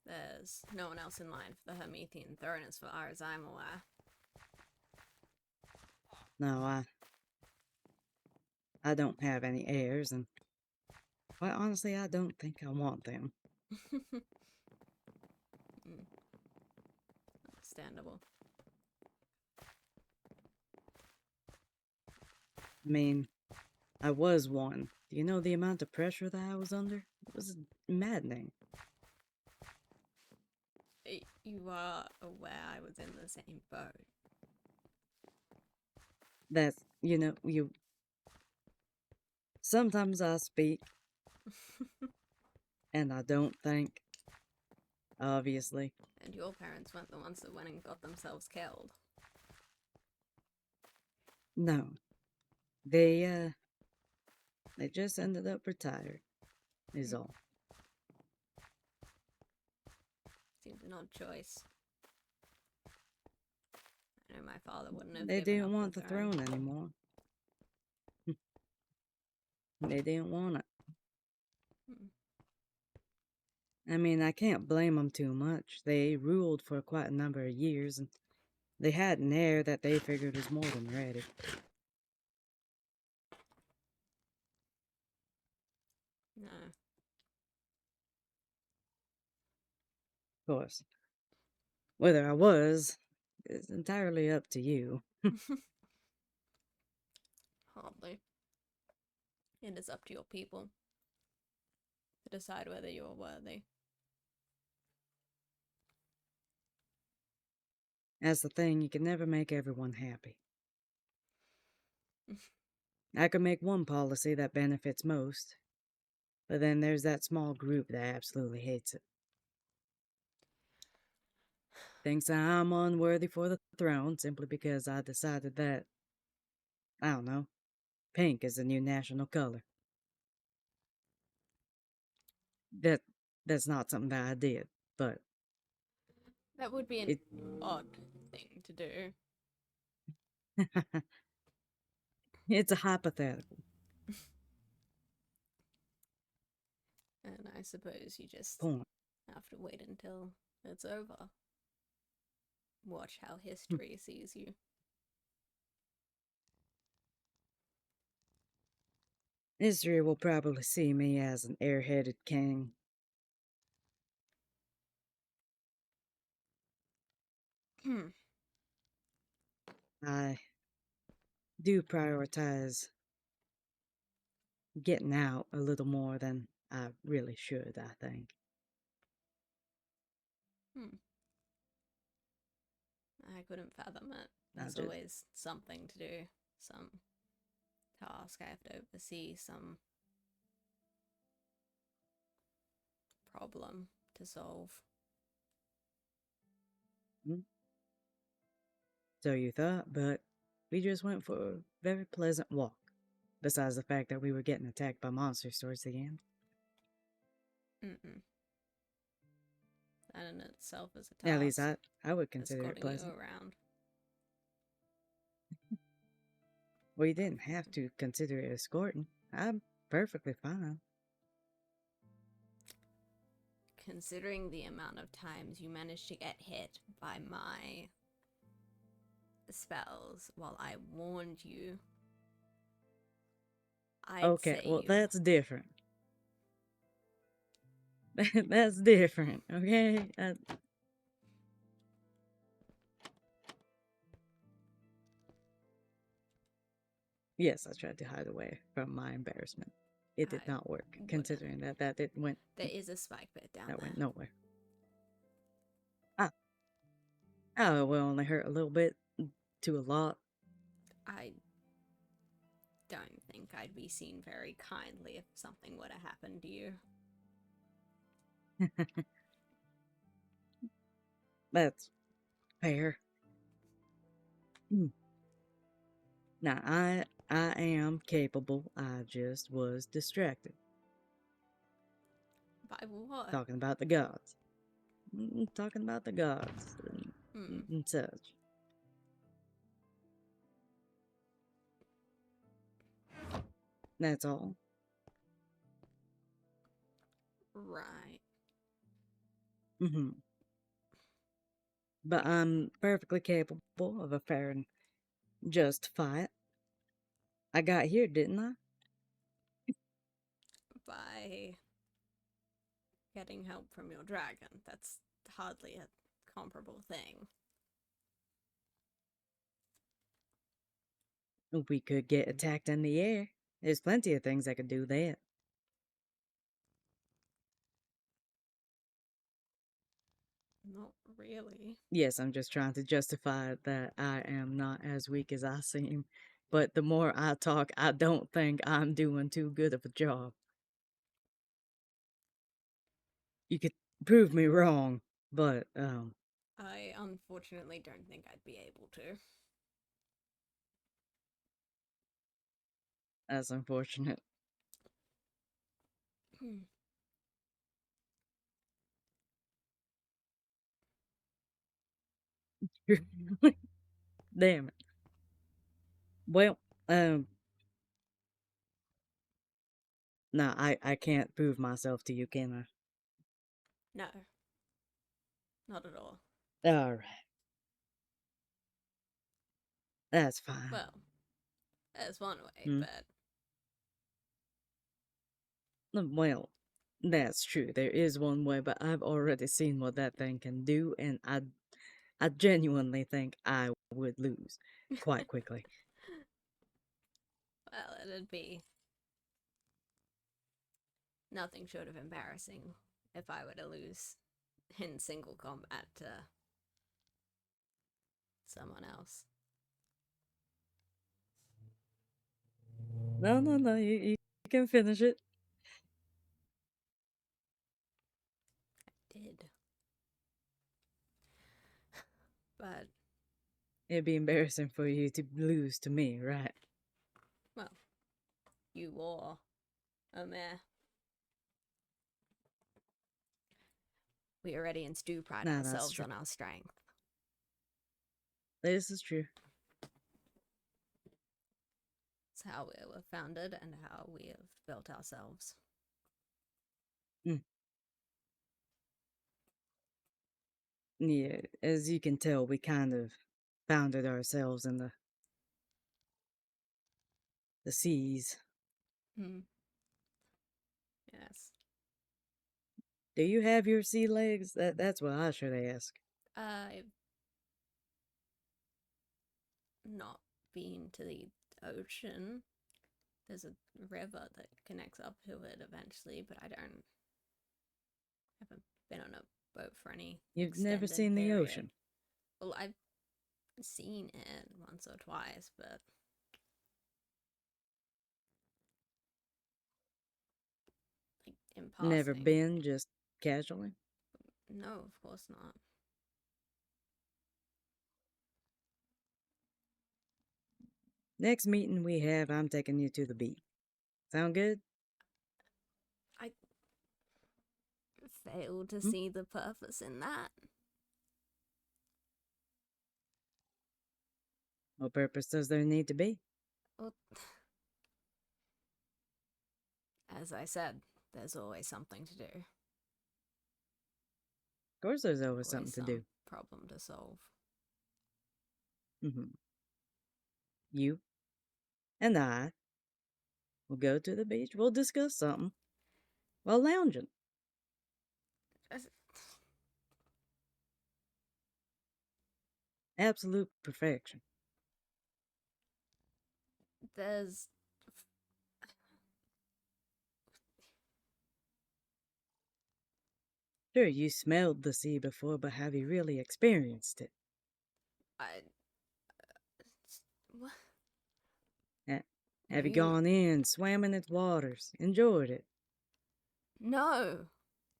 There's no one else in line for the Hermethian throne as far as I'm aware. No, I don't have any heirs, and quite honestly, I don't think I want them. Understandable. I mean, I was one. Do you know the amount of pressure that I was under? It was maddening. You are aware I was in the same boat. That's, you. Sometimes I speak, and I don't think, obviously. And your parents weren't the ones that went and got themselves killed. No. They just ended up retired, is all. Seemed an odd choice. I know my father wouldn't have They given didn't up want the the throne anymore. They didn't want it. I mean, I can't blame them too much. They ruled for quite a number of years, and they had an heir that they figured was more than ready. No. Of course. Whether I was is entirely up to you. Hardly. It is up to your people to decide whether you are worthy. That's the thing, you can never make everyone happy. I could make one policy that benefits most, but then there's that small group that absolutely hates it. Thinks I'm unworthy for the throne simply because I decided that, I don't know, pink is the new national color. That's not something that I did, but That would be an odd thing to do. It's a hypothetical And I suppose you just point. have to wait until it's over. Watch how Hmm. history sees you. History will probably see me as an airheaded king. Hmm. I do prioritize getting out a little more than I really should, I think. Hmm. I couldn't fathom it. I There's just, always something to do, some task I have to oversee, some problem to solve. hmm, so you thought, but we just went for a very pleasant walk. Besides the fact that we were getting attacked by monsters towards the end. Mm-mm. That in itself is a At least task, I would consider it escorting you pleasant. around. Well, you didn't have to consider it escorting. I'm perfectly fine. Considering the amount of times you managed to get hit by my spells while I warned you, I'd Okay, say well, you. that's different. That's different, okay? Yes, I tried to hide away from my embarrassment. It did I not work, wouldn't. considering that it went There is a spike bit down that went there. nowhere. Ah, oh, it will only hurt a little bit to a lot. I don't think I'd be seen very kindly if something were to happen to you. That's fair. Hmm. Now, I am capable. I just was distracted By what? talking about the gods. Talking about the gods Hmm. and such. That's all. Right. Hmm. But I'm perfectly capable of a fair and just fight. I got here, didn't I? By getting help from your dragon. That's hardly a comparable thing. We could get attacked in the air. There's plenty of things that could do that. Not really. Yes, I'm just trying to justify that I am not as weak as I seem. But the more I talk, I don't think I'm doing too good of a job. You could prove me wrong, but I unfortunately don't think I'd be able to. that's unfortunate. Damn it. Well, no, I can't prove myself to you, can No, not at all. I? Alright, that's fine. Well, there's one way, Hmm. but Well, that's true. There is one way, but I've already seen what that thing can do, and I genuinely think I would lose quite quickly. well, it'd be nothing short of embarrassing if I were to lose in single combat to someone else. No, no, no, you can finish it. Did. But, It'd be embarrassing for you to lose to me, right? well, you wore a meh. We already in Stew pride Nah, that's ourselves true. on our strength. This is true. It's how we were founded and how we have built ourselves. Mm. Yeah, as you can tell, we kind of founded ourselves in the seas. Hmm. Yes. Do you have your sea legs? That's what I should ask. I've not been to the ocean. There's a river that connects up to it eventually, but I haven't been on a boat for any You've never extended seen the period. ocean. Well, I've seen it once or twice, but like in Never passing. been, just casually. No, of course not. Next meeting we have, I'm taking you to the beach. Sound good? I fail to Hmm? see the purpose in that. What purpose does there need to be? Well, as I said, there's always something to do. Of course, there's always Always something to some do. problem to solve. You and I will go to the beach. We'll discuss something while lounging. Absolute perfection. There's Sure, you smelled the sea before, but have you really experienced it? I what Ha- Have you you gone in, swam in its waters, enjoyed it? no.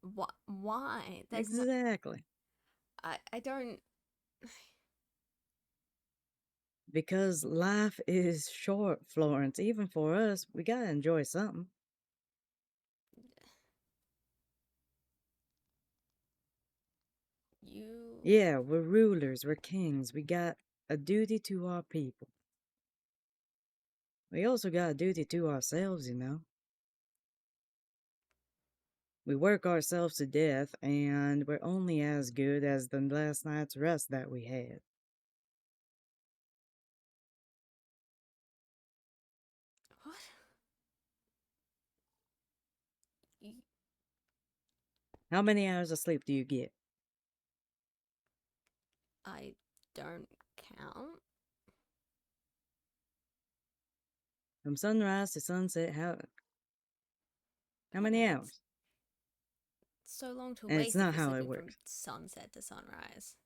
What? Why? There's no. Exactly. I don't. Because life is short, Florence. Even for us, we gotta enjoy something. You. Yeah, we're rulers, we're kings. We got a duty to our people. We also got a duty to ourselves, you know. We work ourselves to death, and we're only as good as the last night's rest that we had. What? You, How many hours of sleep do you get? I don't count. From sunrise to sunset, how many And it's hours? so long to And it's waste if not you're how it sleeping from works. sunset to sunrise.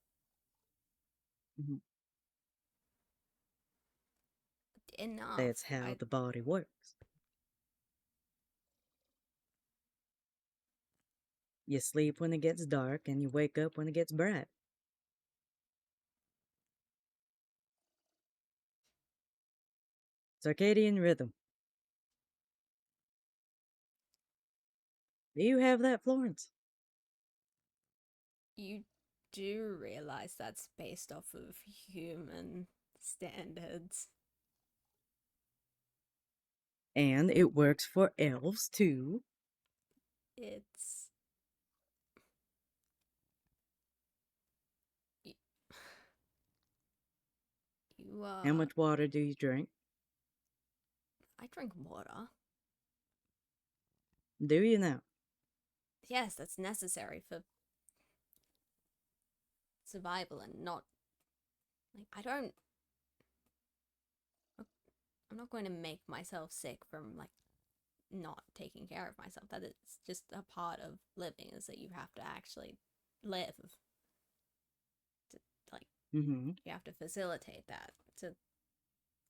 Mhm. Enough. That's how I the body works. You sleep when it gets dark, and you wake up when it gets bright. Circadian rhythm. Do you have that, Florence? you do realize that's based off of human standards. And it works for elves, too. It's you, you How much water do you drink? I drink water. Do you now? Yes, that's necessary for survival and not like I'm not going to make myself sick from like not taking care of myself. That is just a part of living is that you have to actually live. To, like Mm-hmm. you have to facilitate that to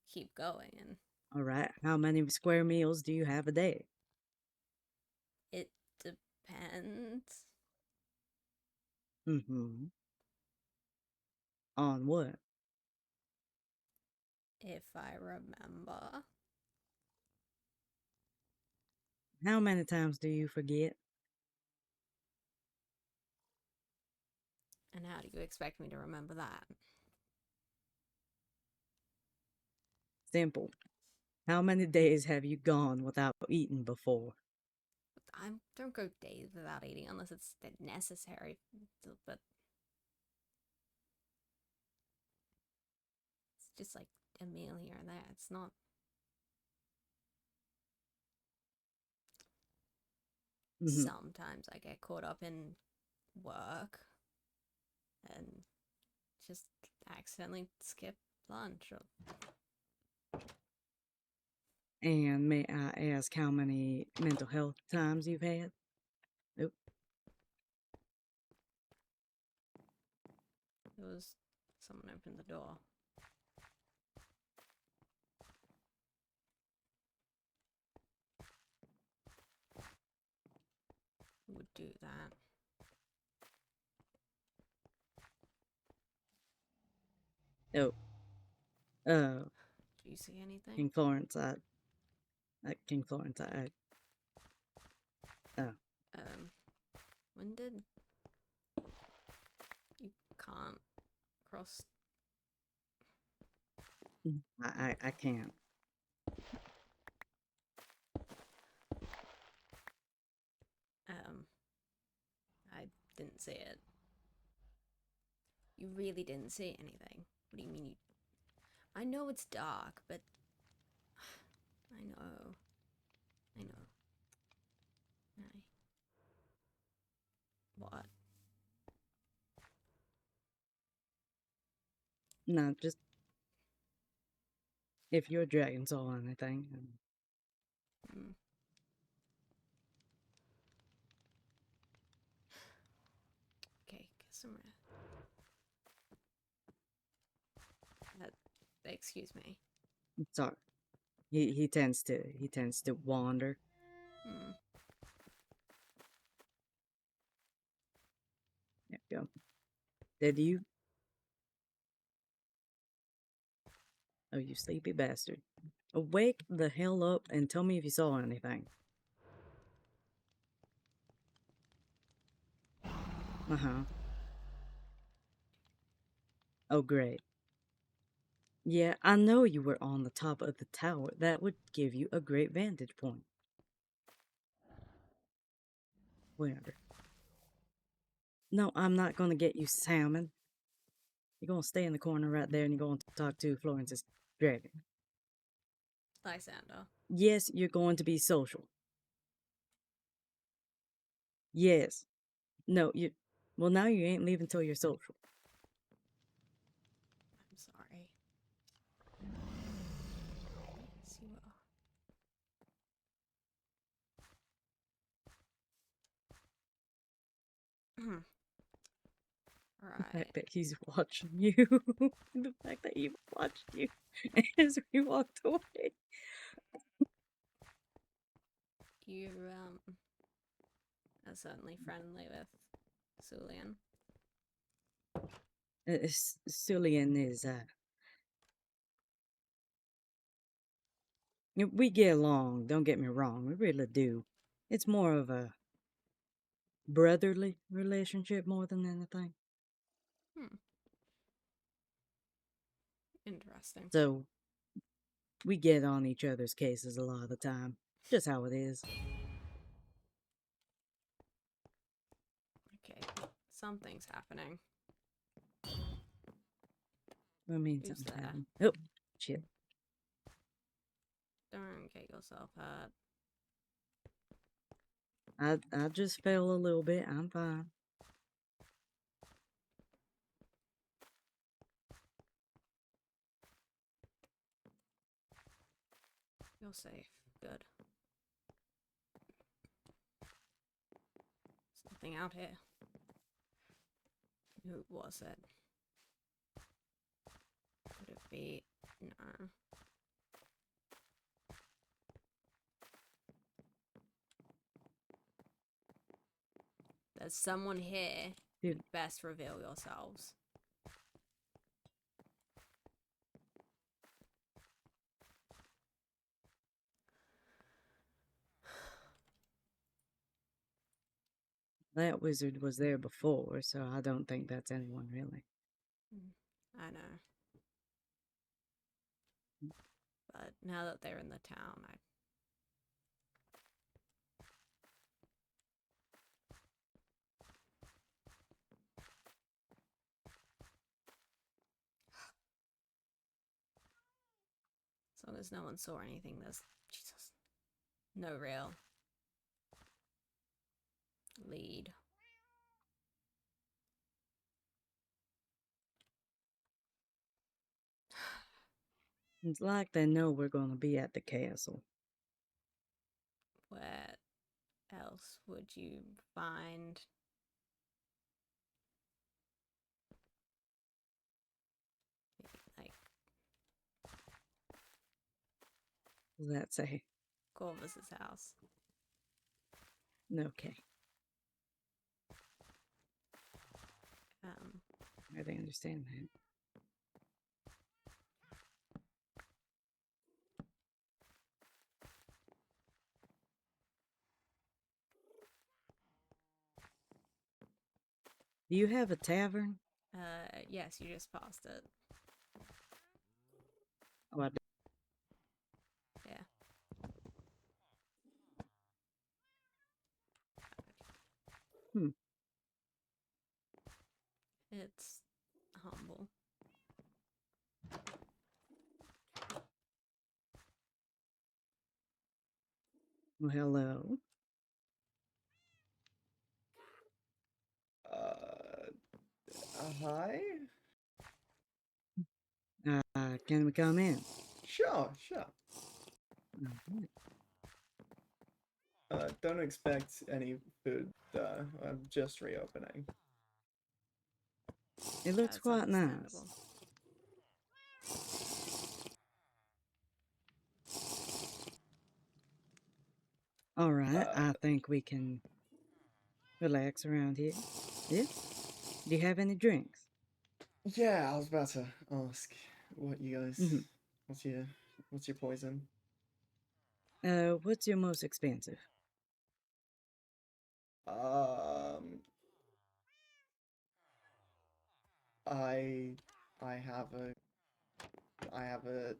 keep going and All right. How many square meals do you have a day? it depends. Mm-hmm. On what? If I remember. How many times do you forget? And how do you expect me to remember that? Simple. How many days have you gone without eating before? I don't go days without eating unless it's necessary. But it's just like a meal here and there. It's not. Hmm. Sometimes I get caught up in work and just accidentally skip lunch. And may I ask how many mental health times you've had? Oop. It was someone opened the door. Who would do that? Oh, uh, Do you see anything? King Florence, King Florence, oh, When did you can't cross? I can't. I didn't see it. You really didn't see anything. What do you mean you? I know it's dark, but I know. I know. What? No, just if your dragon saw anything. Mm. Okay, guess I'm excuse me. Sorry. He tends to wander. Mm. There you go. Did you? Oh, you sleepy bastard. Wake the hell up and tell me if you saw anything. Uh-huh. Oh, great. Yeah, I know you were on the top of the tower. That would give you a great vantage point. Whatever. No, I'm not going to get you salmon. You're going to stay in the corner right there and you're going to talk to Florence's dragon. Lysander. Yes, you're going to be social. Yes. No, you. Well, now you ain't leaving till you're social. I'm sorry. Yes, you will. The fact Right. that he's watching you. The fact that he watched you as we walked away. You are certainly friendly with Sulian. Cillian is, we get along, don't get me wrong, we really do. It's more of a brotherly relationship more than anything. Hmm. Interesting. So we get on each other's cases a lot of the time. Just how it is. Okay. Something's happening. I mean, Who's something there? happened. Oh, shit. Don't get yourself hurt. I just fell a little bit. I'm fine. You're safe. Good. There's nothing out here. Who was it? Could it be? No. There's someone here. Dude, You'd best reveal yourselves. that wizard was there before, so I don't think that's anyone really. I know. but now that they're in the town, I... As long as no one saw anything, there's... Jesus. No real lead. It's like they know we're gonna be at the castle. Where else would you find... like What does that say? Corvus's house? Okay. Um, I they understand that. Do you have a tavern? yes, you just passed it. Oh, I Yeah. Hmm. It's humble. Well, hello. Hi? Can we come in? Sure, sure. Alright. Don't expect any food, I'm just reopening. It looks That's quite nice. understandable. All right, Uh, I think we can relax around here. Yeah? Do you have any drinks? Yeah, I was about to ask what you guys, Mhm. what's your poison? What's your most expensive? Um, I, I have a, I have a,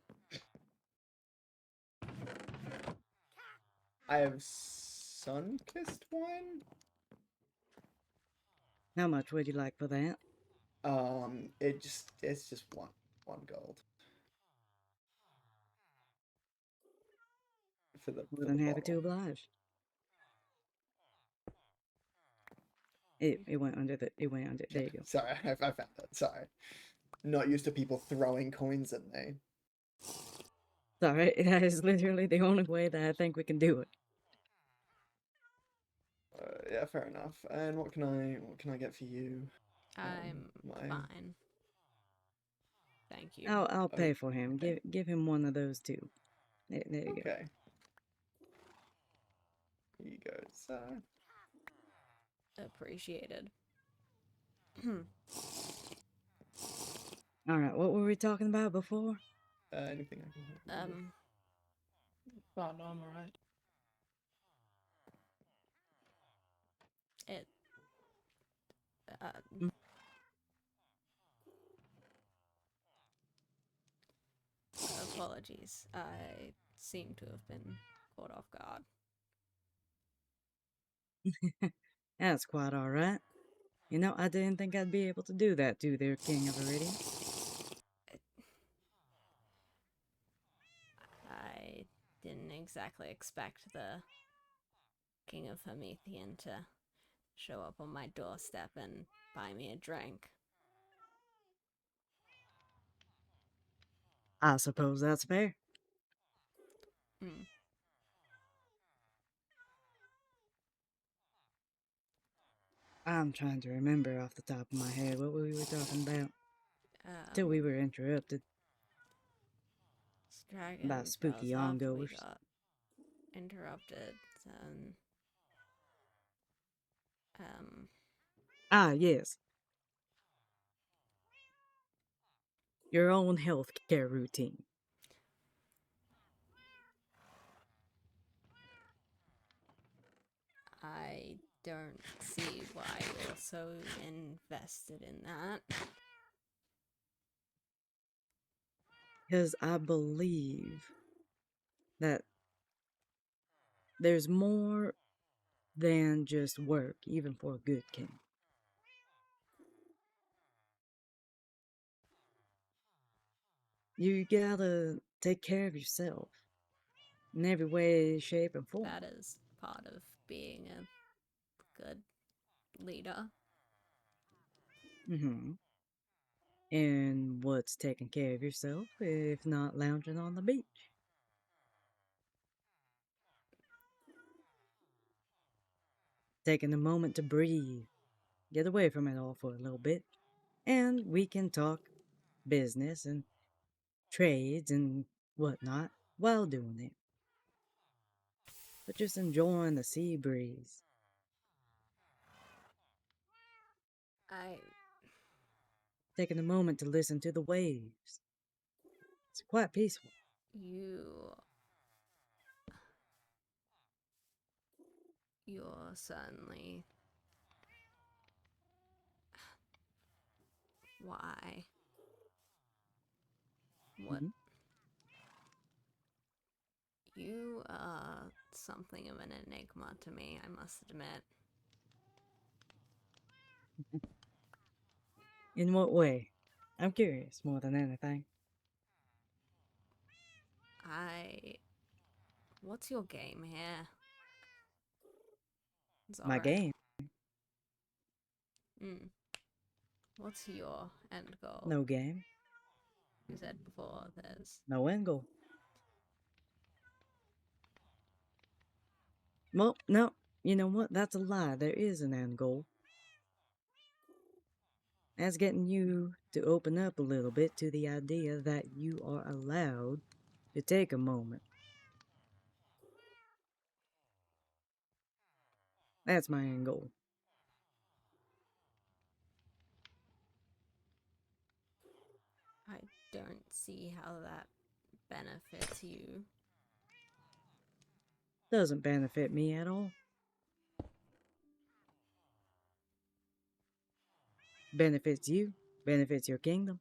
I have sun-kissed wine? How much would you like for that? It's just one gold. More For the than happy to bottle. oblige. It went under the, it went under, there you go. Sorry, I found it. Sorry. Not used to people throwing coins at me. Sorry, that is literally the only way that I think we can do it. Yeah, fair enough. And what can I get for you? I'm My fine. Thank you. I'll oh, pay for him. okay. Give him one of those too. There you go. Okay. Here you go, sir. Appreciated. All right, what were we talking about before? Anything I can help you with? Oh, no, I'm alright. It... uh, Mm. apologies. I seem to have been caught off guard. That's quite all right. You know, I didn't think I'd be able to do that to their king of Iridium. I didn't exactly expect the King of Hermethian to show up on my doorstep and buy me a drink. I suppose that's fair. Hmm. I'm trying to remember off the top of my head what we were talking about. Till we were interrupted by Dragons spooky rose up, we ongoers. got interrupted, and Ah, yes. Your own health care routine. I don't see why you're so invested in that. Because I believe that there's more than just work, even for a good king. You gotta take care of yourself in every way, shape, and form. That is part of being a good leader. Mm-hmm. And what's taking care of yourself if not lounging on the beach? Taking a moment to breathe, get away from it all for a little bit, and we can talk business and trades and whatnot while doing it. But just enjoying the sea breeze. Taking a moment to listen to the waves. It's quite peaceful. You're certainly... Why? What? Mm-hmm. You are something of an enigma to me, I must admit. In what way? I'm curious more than anything. What's your game here? My Zara? game? What's your end goal? No game. You said before there's... No end goal. Well, no. You know what? That's a lie. There is an end goal. That's getting you to open up a little bit to the idea that you are allowed to take a moment. That's my end goal. I don't see how that benefits you. Doesn't benefit me at all. Benefits you. Benefits your kingdom.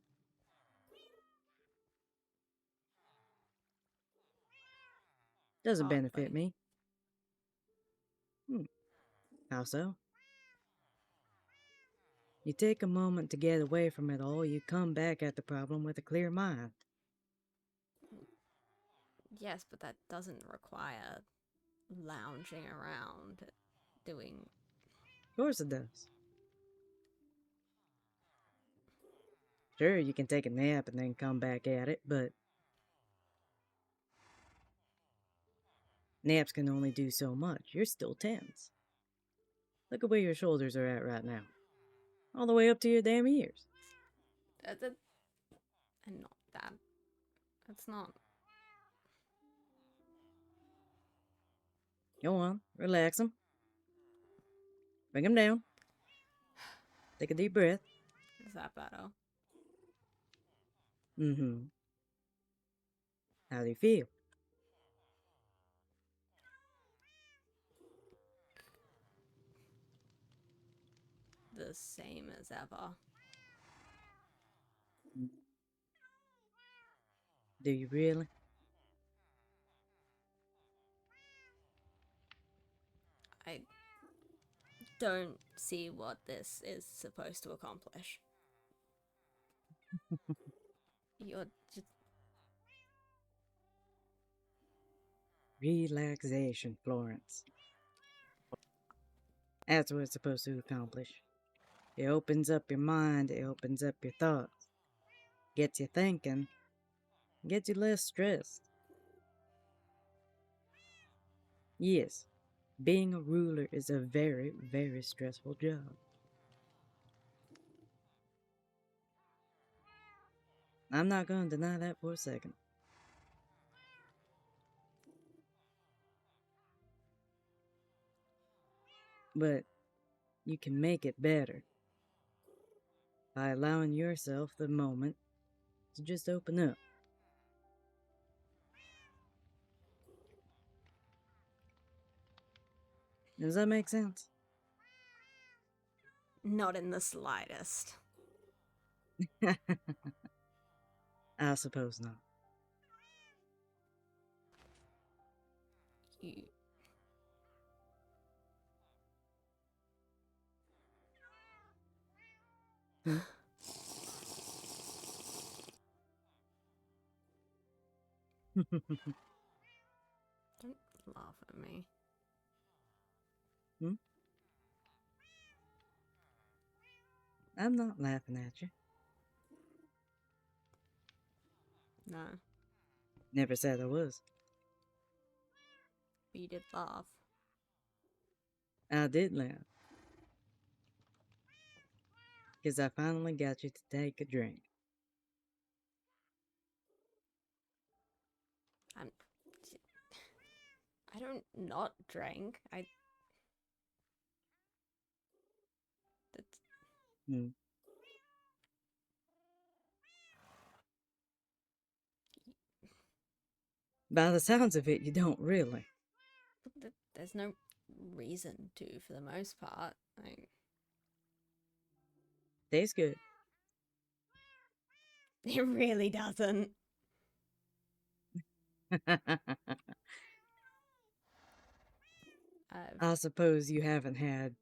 Doesn't benefit me. How so? You take a moment to get away from it all, you come back at the problem with a clear mind. Yes, but that doesn't require lounging around doing... Of course it does. Sure, you can take a nap and then come back at it, but naps can only do so much. You're still tense. Look at where your shoulders are at right now. All the way up to your damn ears. And not that. That's not... Go on, relax them. Bring them down. Take a deep breath. Is that better? Mm-hmm. How do you feel? The same as ever. Do you really? I don't see what this is supposed to accomplish. You're just... Relaxation, Florence. That's what it's supposed to accomplish. It opens up your mind, it opens up your thoughts. Gets you thinking. Gets you less stressed. Yes, being a ruler is a very, very stressful job. I'm not going to deny that for a second. But you can make it better by allowing yourself the moment to just open up. Does that make sense? Not in the slightest. I suppose not. You. Hmm? Don't laugh at me. Hmm? I'm not laughing at you. No, Never said I was. but you did laugh. I did laugh. Because I finally got you to take a drink. I'm. I don't not drink. That's, Hmm. By the sounds of it, you don't really. there's no reason to, for the most part. Tastes good. It really doesn't. I suppose you haven't had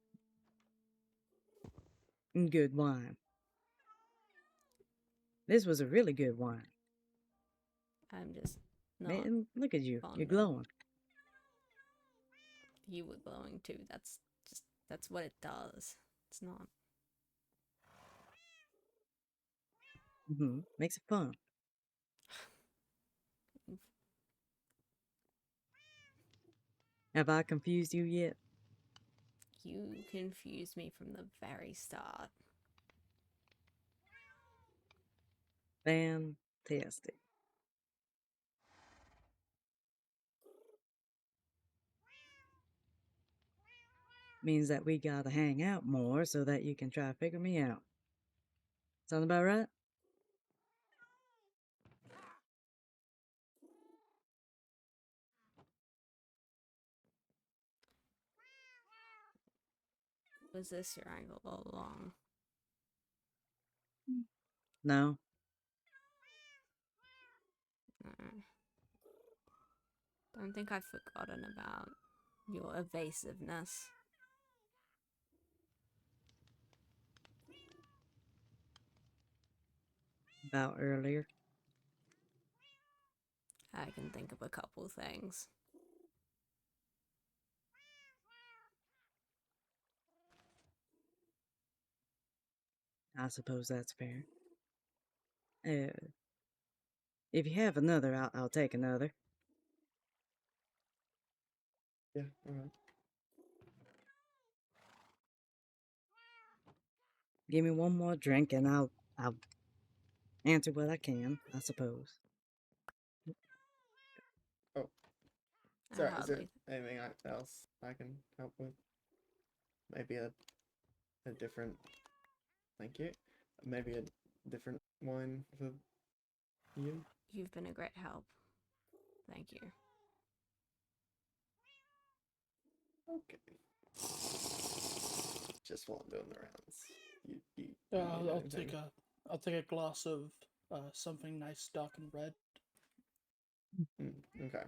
good wine. This was a really good wine. I'm just not. Man, look at you. fond You're of- glowing. You were glowing too. That's what it does. It's not. Makes it fun. Have I confused you yet? You confused me from the very start. Fantastic. Means that we gotta hang out more so that you can try to figure me out. Sound about right? Was this your angle all along? No. Don't think I've forgotten about your evasiveness. About earlier. I can think of a couple things. I suppose that's fair. If you have another, I'll take another. Yeah, alright. Give me one more drink and I'll answer what I can, I suppose. Oh. I Sorry, is there hardly. anything else I can help with? Maybe a different. Thank you. Maybe a different wine for you? You've been a great help. Thank you. Okay. Just while I'm doing the rounds. You Yeah, need I'll anything? I'll take a glass of something nice, dark and red. Okay.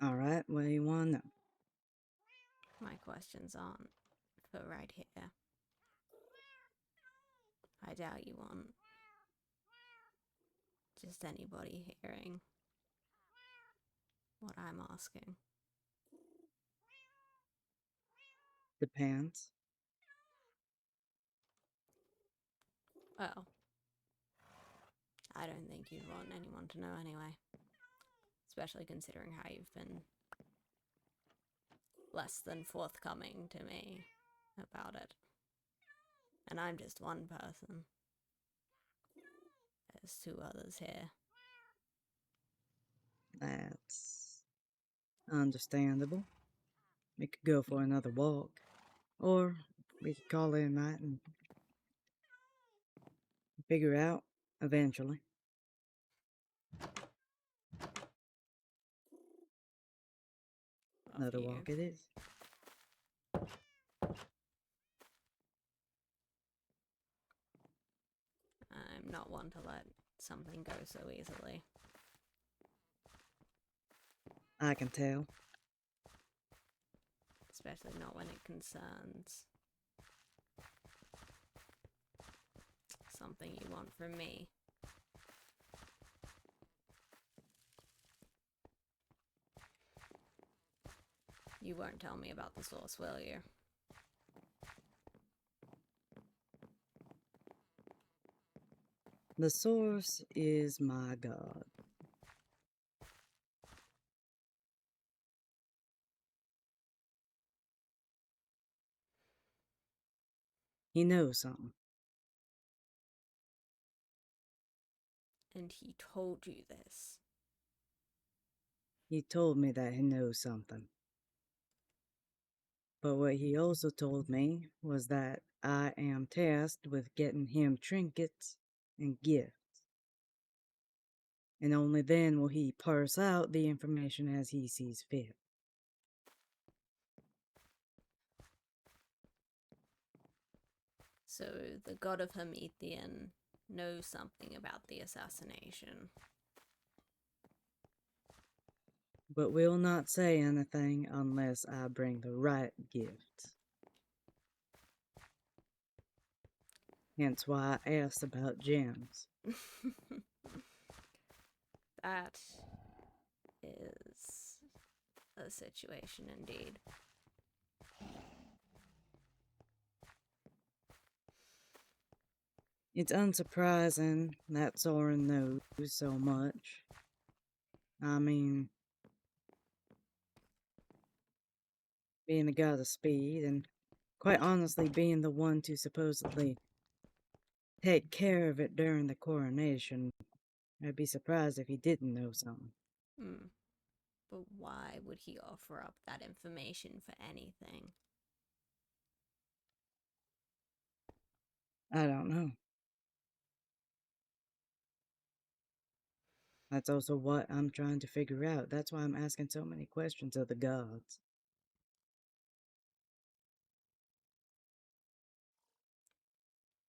Alright, what do you want to know? My questions aren't for right here. I doubt you want just anybody hearing what I'm asking. Depends. Well, I don't think you'd want anyone to know anyway. Especially considering how you've been less than forthcoming to me about it. And I'm just one person. There's two others here. That's understandable. We could go for another walk. Or we could call it a night and figure out eventually. Another walk it is. I'm not one to let something go so easily. I can tell. Especially not when it concerns something you want from me. You won't tell me about the source, will you? The source is my God. He knows something. And he told you this. He told me that he knows something. But what he also told me was that I am tasked with getting him trinkets and gifts. And only then will he parse out the information as he sees fit. So the god of Hermethian knows something about the assassination. But will not say anything unless I bring the right gifts. Hence why I asked about gems. That is a situation indeed. It's unsurprising that Soren knows so much. I mean, being the god of speed, and quite honestly being the one to supposedly take care of it during the coronation, I'd be surprised if he didn't know something. But why would he offer up that information for anything? I don't know. That's also what I'm trying to figure out. That's why I'm asking so many questions of the gods.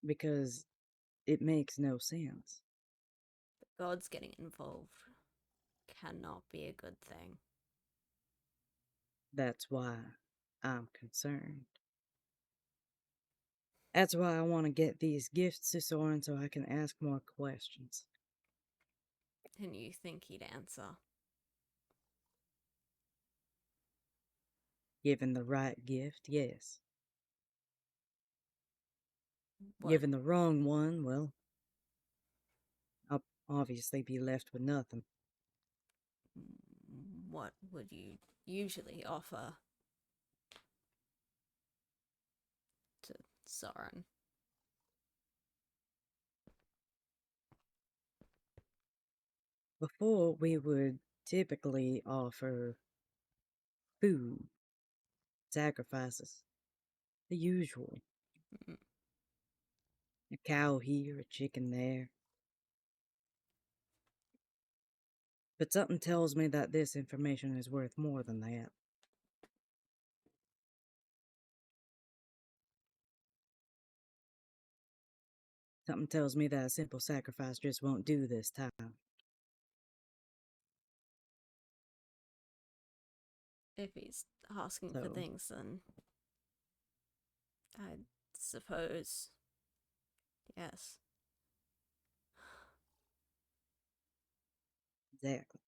Because it makes no sense. The gods getting involved cannot be a good thing. That's why I'm concerned. That's why I want to get these gifts to Soren so I can ask more questions. And you think he'd answer? Given the right gift, yes. What, Given the wrong one, well, I'll obviously be left with nothing. what would you usually offer to Soren? Before, we would typically offer food, sacrifices, the usual. Mm. A cow here, a chicken there. But something tells me that this information is worth more than that. Something tells me that a simple sacrifice just won't do this time. If he's asking for So, things, then I suppose yes. exactly.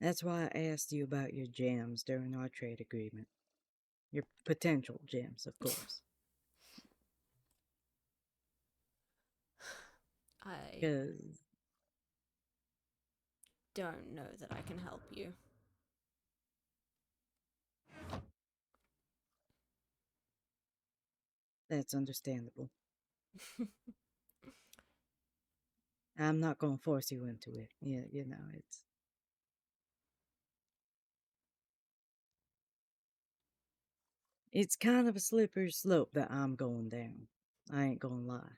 That's why I asked you about your gems during our trade agreement. Your potential gems, of course. I Because don't know that I can help you. that's understandable. I'm not going to force you into it. Yeah, it's kind of a slippery slope that I'm going down. I ain't gonna lie.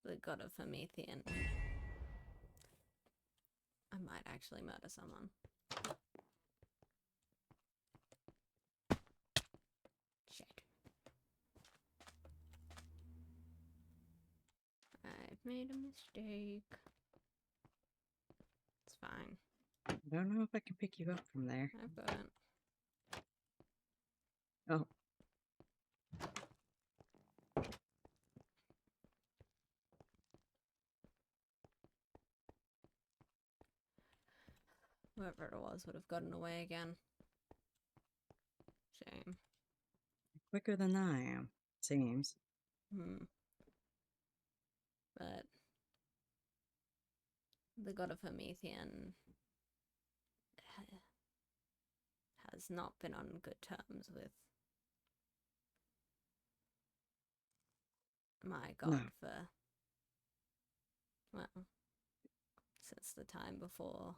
The god of Hermethian. I might actually murder someone. Shit. I've made a mistake. It's fine. I don't know if I can pick you up from there. I've got it. Oh, Whoever it was would have gotten away again. Shame. quicker than I am, seems. But the god of Promethean has not been on good terms with my god No. for, well, since the time before.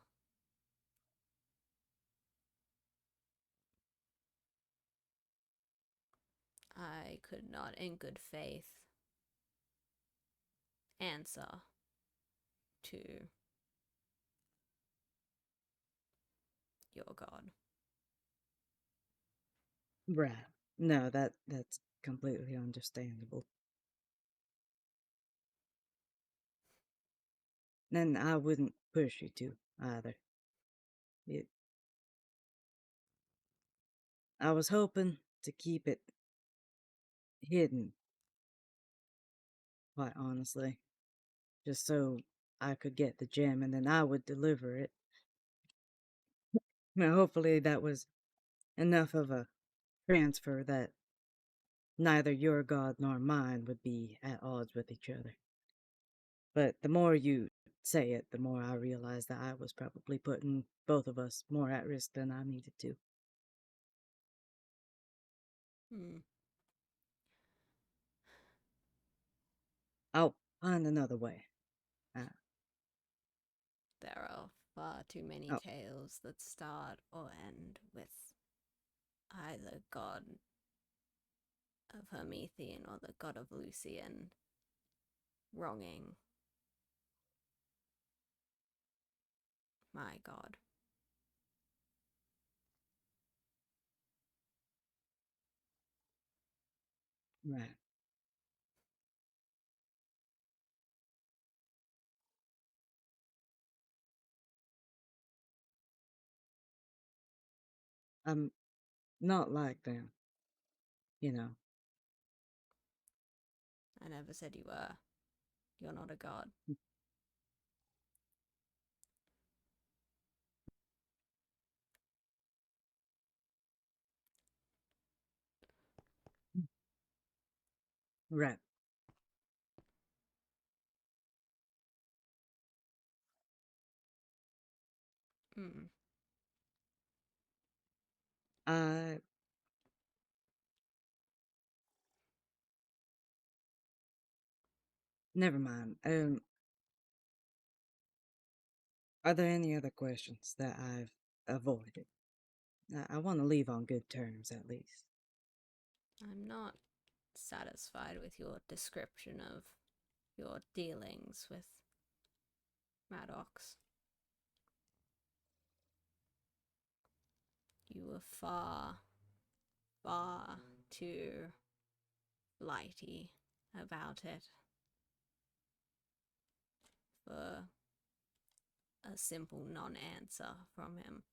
I could not, in good faith, answer to your god. Right. No, that's completely understandable. And I wouldn't push you to either. I was hoping to keep it hidden, quite honestly, just so I could get the gem and then I would deliver it. Now, hopefully that was enough of a transfer that neither your god nor mine would be at odds with each other. But the more you say it, the more I realize that I was probably putting both of us more at risk than I needed to. I'll find another way. There are far too many Oh, tales that start or end with either god of Promethean or the god of Lucian wronging my god. right. I'm not like them, you know. I never said you were. You're not a god. Right. Mm. I never mind. Are there any other questions that I've avoided? I want to leave on good terms, at least. I'm not satisfied with your description of your dealings with Maddox. You were far, far too flighty about it for a simple non-answer from him.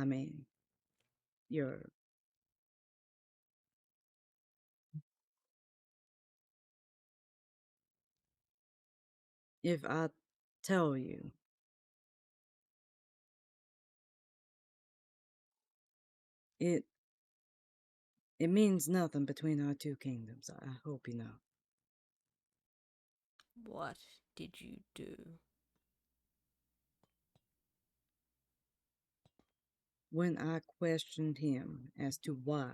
I mean, you're. If I tell you, it it means nothing between our two kingdoms. I hope you know. What did you do? When I questioned him as to why,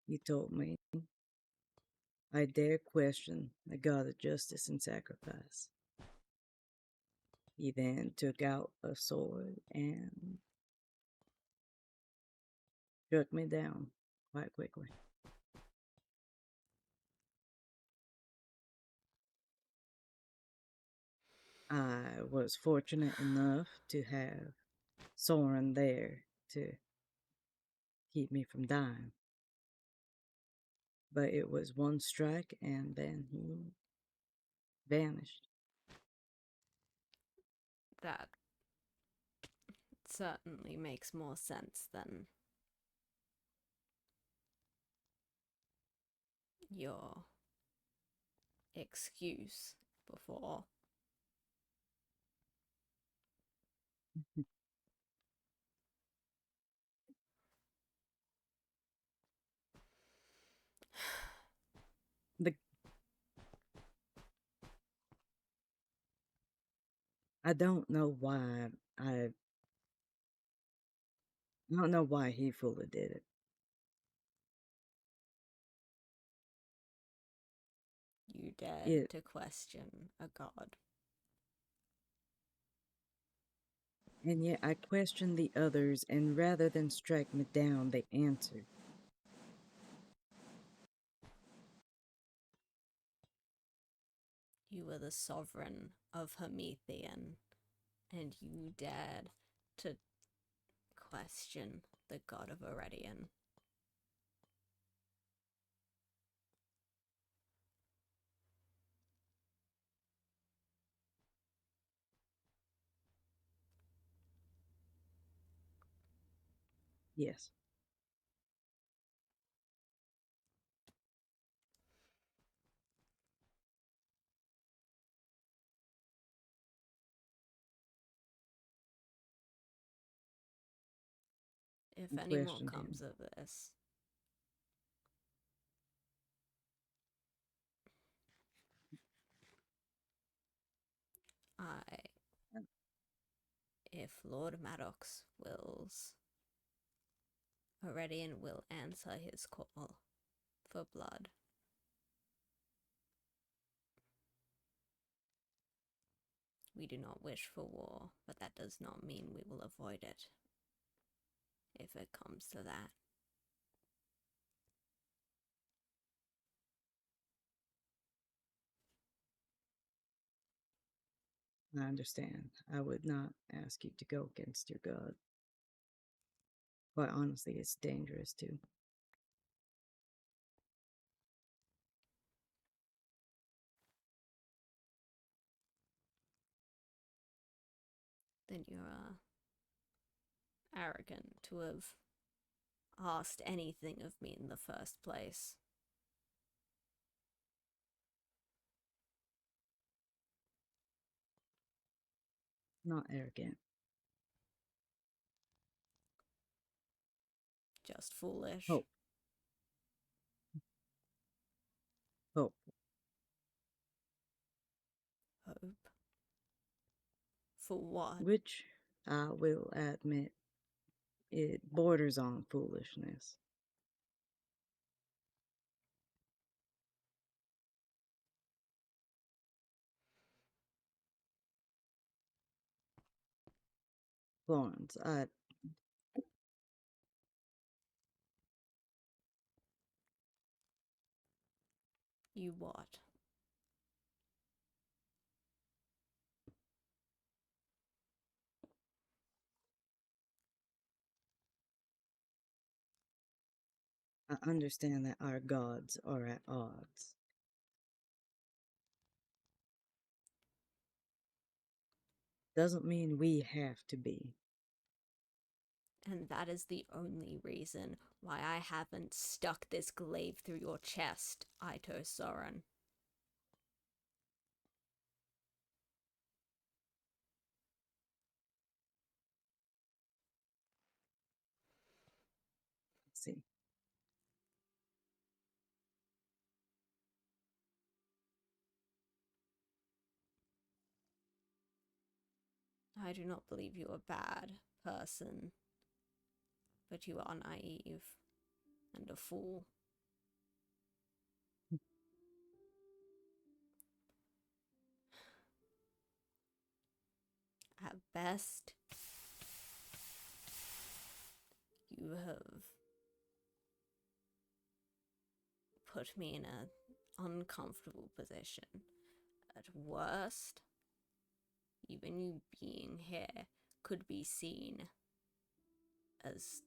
he told me I dare question the God of justice and sacrifice. He then took out a sword and struck me down quite quickly. I was fortunate enough to have Soren there to keep me from dying. But it was one strike and then he vanished. That certainly makes more sense than your excuse before. The I don't know why I don't know why he fully did it. You dared It to question a god. and yet I questioned the others, and rather than strike me down, they answered. You were the sovereign of Hermethian, and you dared to question the god of Aredian. Yes. If And any more questioned comes him. of this, if Lord Maddox wills, Aredian will answer his call for blood. We do not wish for war, but that does not mean we will avoid it, if it comes to that. I understand. I would not ask you to go against your god. Quite honestly, it's dangerous too. Then you're arrogant to have asked anything of me in the first place. Not arrogant. Just foolish. Hope. Hope. Hope. For what? Which I will admit it borders on foolishness. Florence, You what? I understand that our gods are at odds. Doesn't mean we have to be. And that is the only reason why I haven't stuck this glaive through your chest, Ito Soren. Let's see. I do not believe you are a bad person, but you are naive and a fool. At best, you have put me in an uncomfortable position. At worst, even you being here could be seen as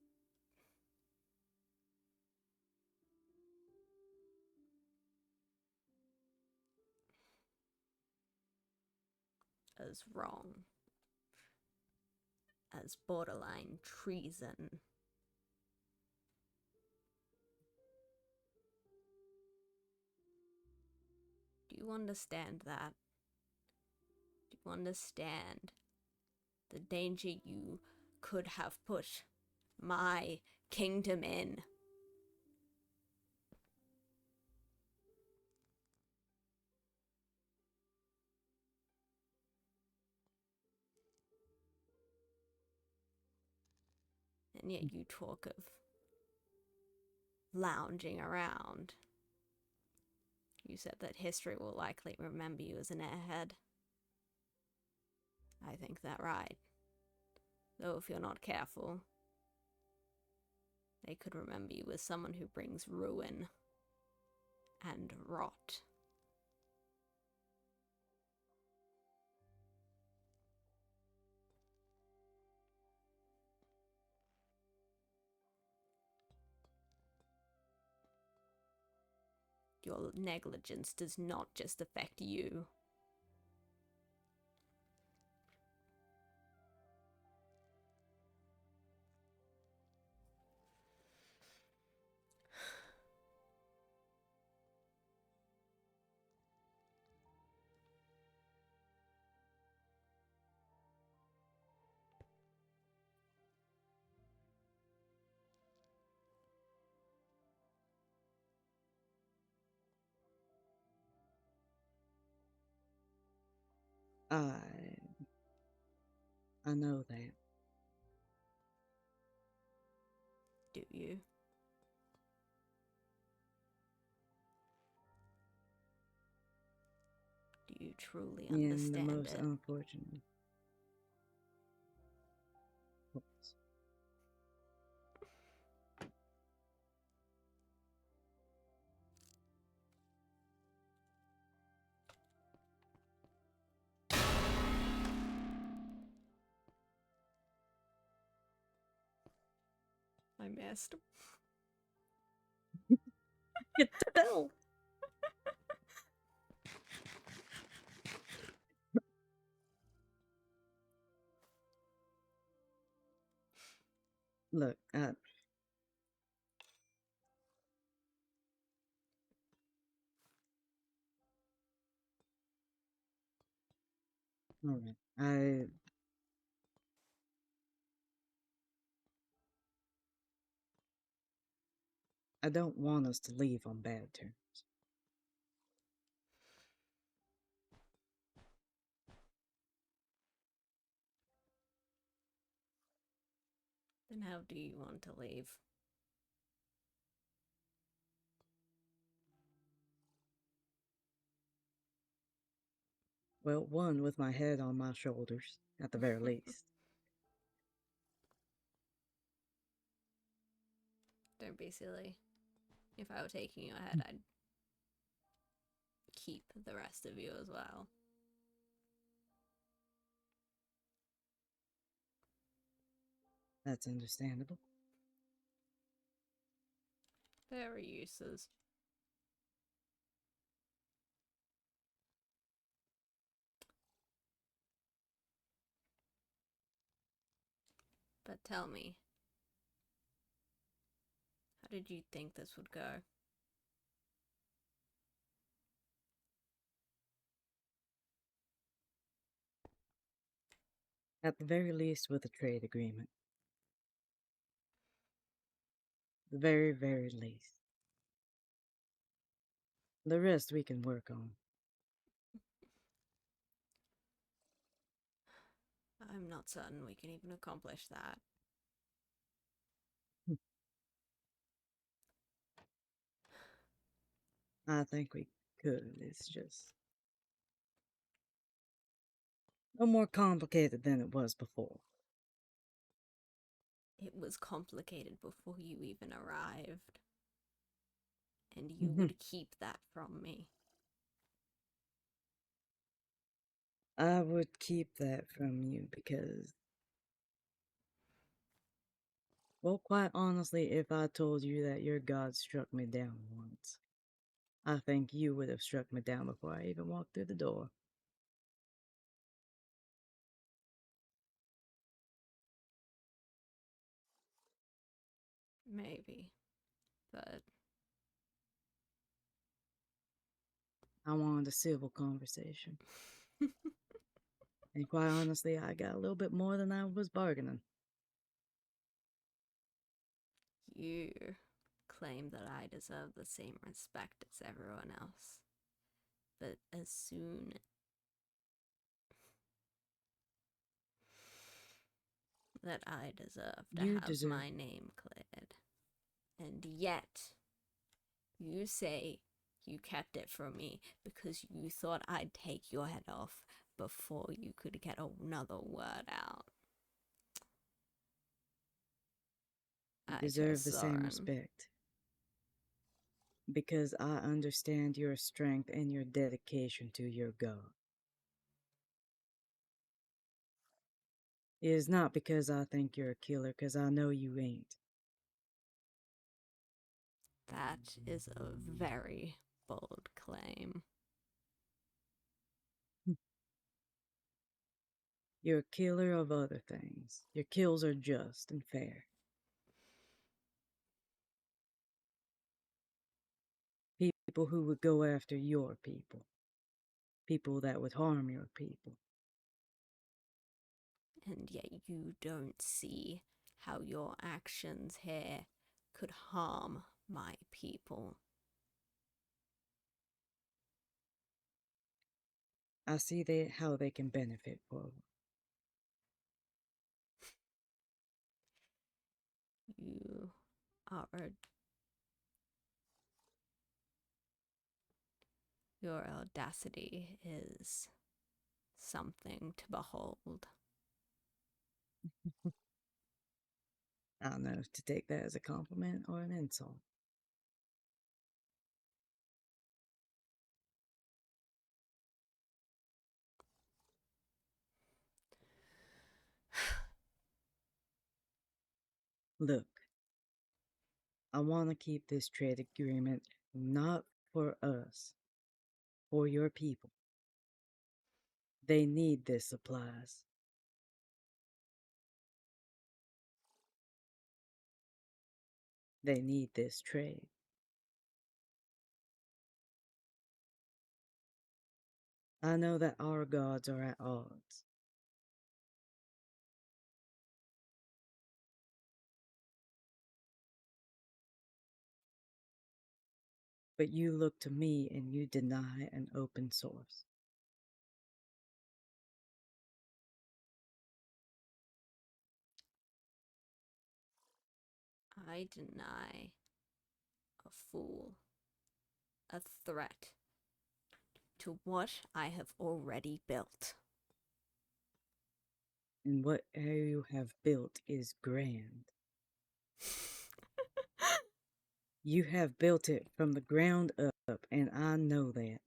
wrong, as borderline treason. Do you understand that? Do you understand the danger you could have put my kingdom in? And yet you talk of lounging around. You said that history will likely remember you as an airhead. I think that right. Though if you're not careful, they could remember you as someone who brings ruin and rot. Your negligence does not just affect you. I know that. Do you? Do you truly In the understand most it? unfortunate. Oops. I missed. Get the hell. Look, all right. I don't want us to leave on bad terms. Then how do you want to leave? Well, one with my head on my shoulders, at the very least. Don't be silly. If I were taking your head, I'd keep the rest of you as well. That's understandable. There are uses. But tell me, how did you think this would go? At the very least, with a trade agreement. The very, very least. The rest we can work on. I'm not certain we can even accomplish that. I think we could. It's just no more complicated than it was before. It was complicated before you even arrived. And you would keep that from me. I would keep that from you because, well, quite honestly, if I told you that your god struck me down once, I think you would have struck me down before I even walked through the door. Maybe. But I wanted a civil conversation. And quite honestly, I got a little bit more than I was bargaining. you claim that I deserve the same respect as everyone else. But as soon that I deserve to You have deserve my name cleared, and yet you say you kept it from me because you thought I'd take your head off before you could get another word out. You I deserve trust the same Soren. respect. Because I understand your strength and your dedication to your god. It is not because I think you're a killer, because I know you ain't. That is a very bold claim. You're a killer of other things. Your kills are just and fair. People who would go after your people. People that would harm your people. And yet you don't see how your actions here could harm my people. I see how they can benefit forward. You are your audacity is something to behold. I don't know if to take that as a compliment or an insult. Look, I want to keep this trade agreement not for us, for your people. They need this supplies. They need this trade. I know that our gods are at odds. But you look to me and you deny an open source. I deny a fool a threat to what I have already built. And what you have built is grand. You have built it from the ground up, and I know that.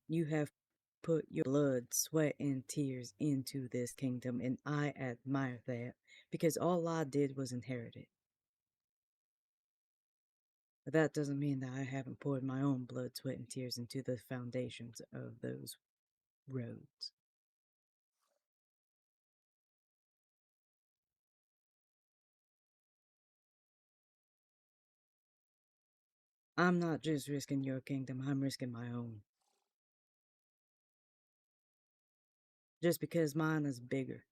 You have put your blood, sweat, and tears into this kingdom, and I admire that, because all I did was inherit it. But that doesn't mean that I haven't poured my own blood, sweat, and tears into the foundations of those roads. I'm not just risking your kingdom, I'm risking my own. Just because mine is bigger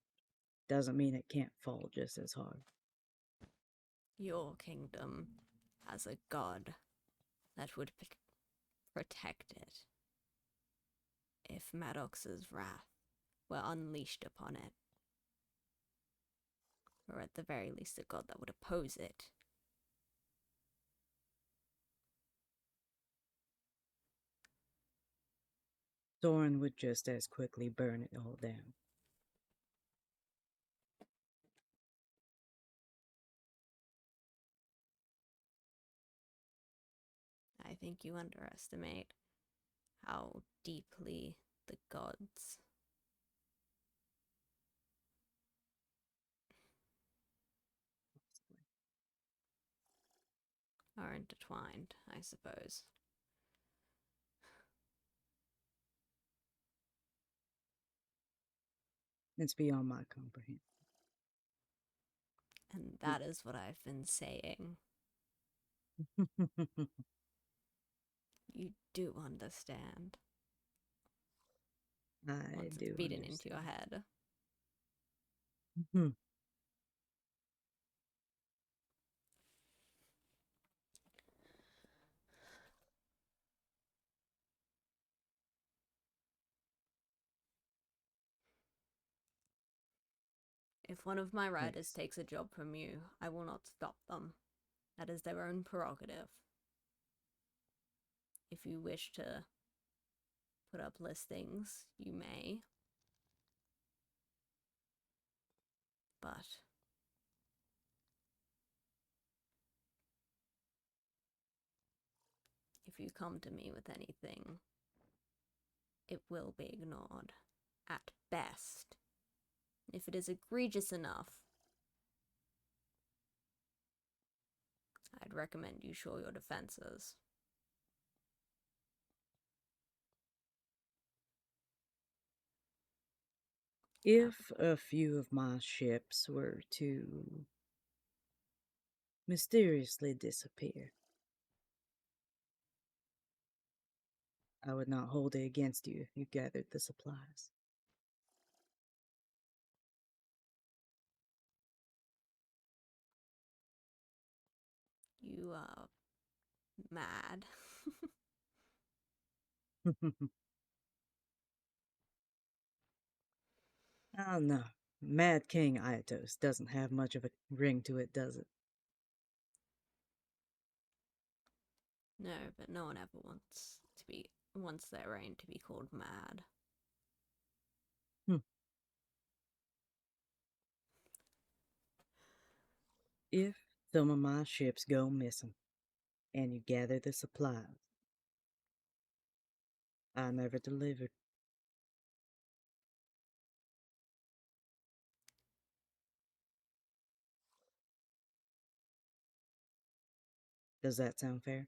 doesn't mean it can't fall just as hard. Your kingdom has a god that would protect it if Maddox's wrath were unleashed upon it. Or at the very least a god that would oppose it. Soren would just as quickly burn it all down. I think you underestimate how deeply the gods are intertwined, I suppose. It's beyond my comprehension. And that is what I've been saying. You do understand. I Once do it's beaten into your understand. head. Mhm. If one of my riders Yes. takes a job from you, I will not stop them. That is their own prerogative. If you wish to put up listings, you may. But if you come to me with anything, it will be ignored. At best. If it is egregious enough, I'd recommend you shore your defenses. If a few of my ships were to mysteriously disappear, I would not hold it against you if you gathered the supplies. You are mad. Oh no, Mad King Iatos doesn't have much of a ring to it, does it? No, but no one ever wants their reign to be called mad. If some of my ships go missing, and you gather the supplies I never delivered, does that sound fair?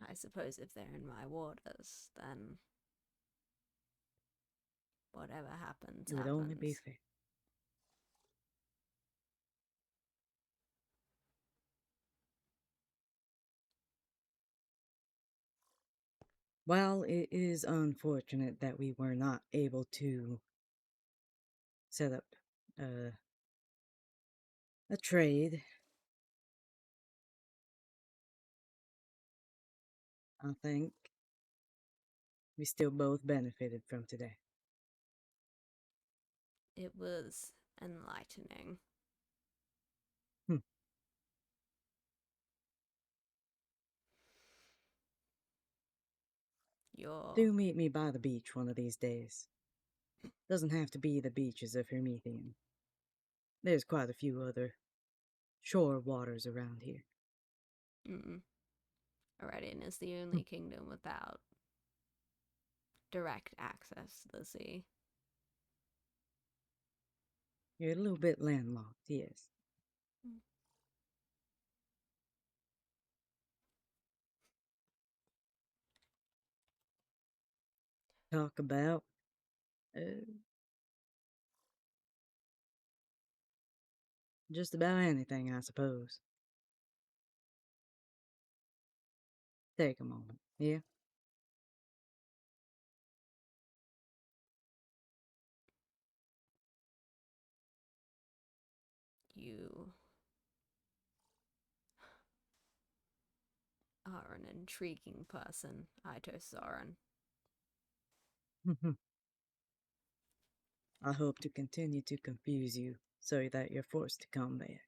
I suppose if they're in my waters, then whatever happens, It would only be happens. fair. While it is unfortunate that we were not able to set up a trade, I think we still both benefited from today. It was enlightening. Hmm. Do meet me by the beach one of these days. Doesn't have to be the beaches of Hermethian. There's quite a few other shore waters around here. Aredian is the only kingdom without direct access to the sea. You're a little bit landlocked, yes. Talk about just about anything, I suppose. Take a moment, yeah? You are an intriguing person, Ito Soren. I hope to continue to confuse you so that you're forced to come back.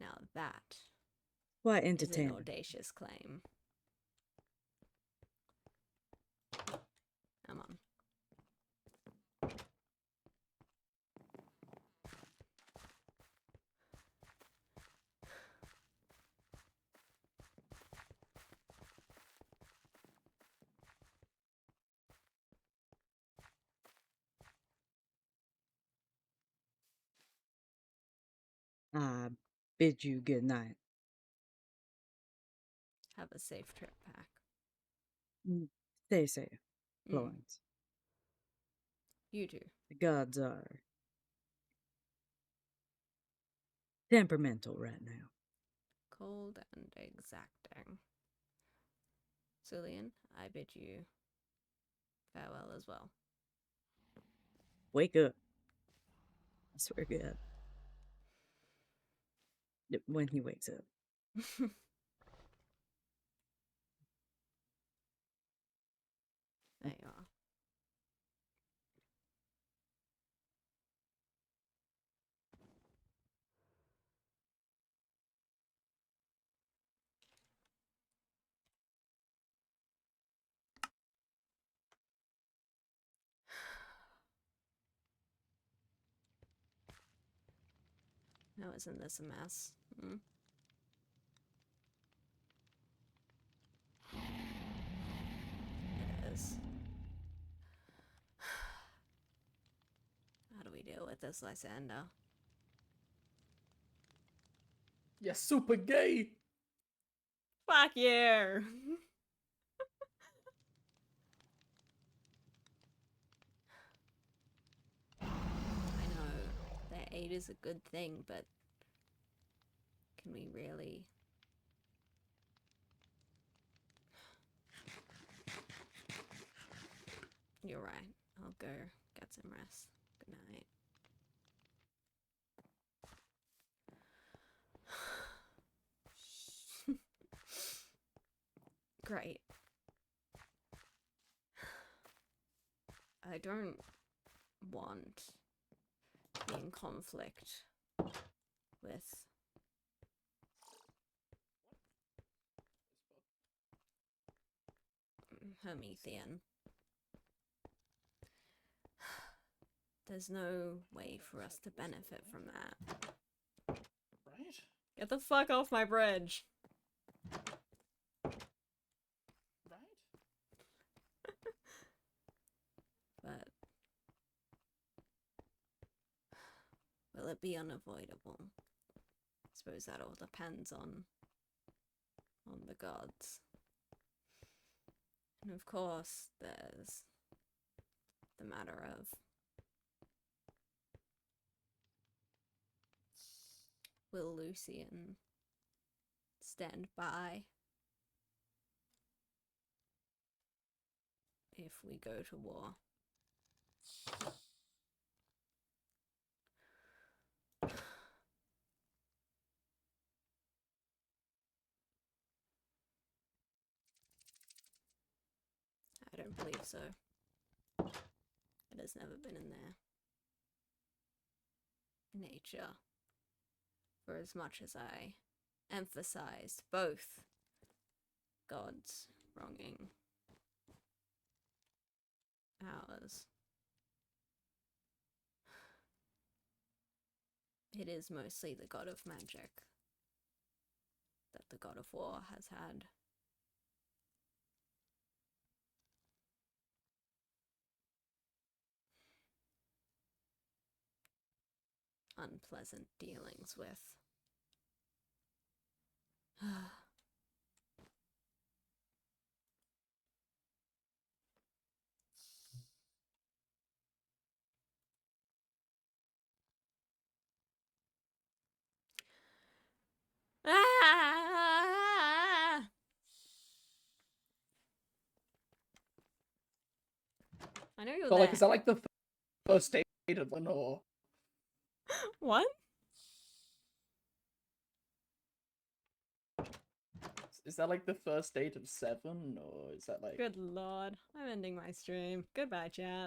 Now that Quite is an entertaining. audacious claim. I bid you good night. Have a safe trip back. Stay safe, Mm. Florence. You too. The gods are temperamental right now. Cold and exacting. Cillian, I bid you farewell as well. Wake up. I swear to God. When he wakes up. There you are. Now isn't this a mess? Hmm? It is. How do we deal with this, Lysander? You're super gay. Fuck you! I know their aid is a good thing, but can we really? You're right. I'll go get some rest. Good night. Great. I don't want to be in conflict with Hermethian. There's no way for us to benefit from that. Right? Get the fuck off my bridge! Right? But will it be unavoidable? I suppose that all depends on the gods. And of course, there's the matter of will Lucian stand by if we go to war? I don't believe so. It has never been in their nature. For as much as I emphasized both gods wronging ours, it is mostly the god of magic that the god of war has had unpleasant dealings with. Ah! I know you're So, there. like, is that like the first date of Lenore? What? Is that like the first date of 7, or is that like... Good lord. I'm ending my stream. Goodbye, chat.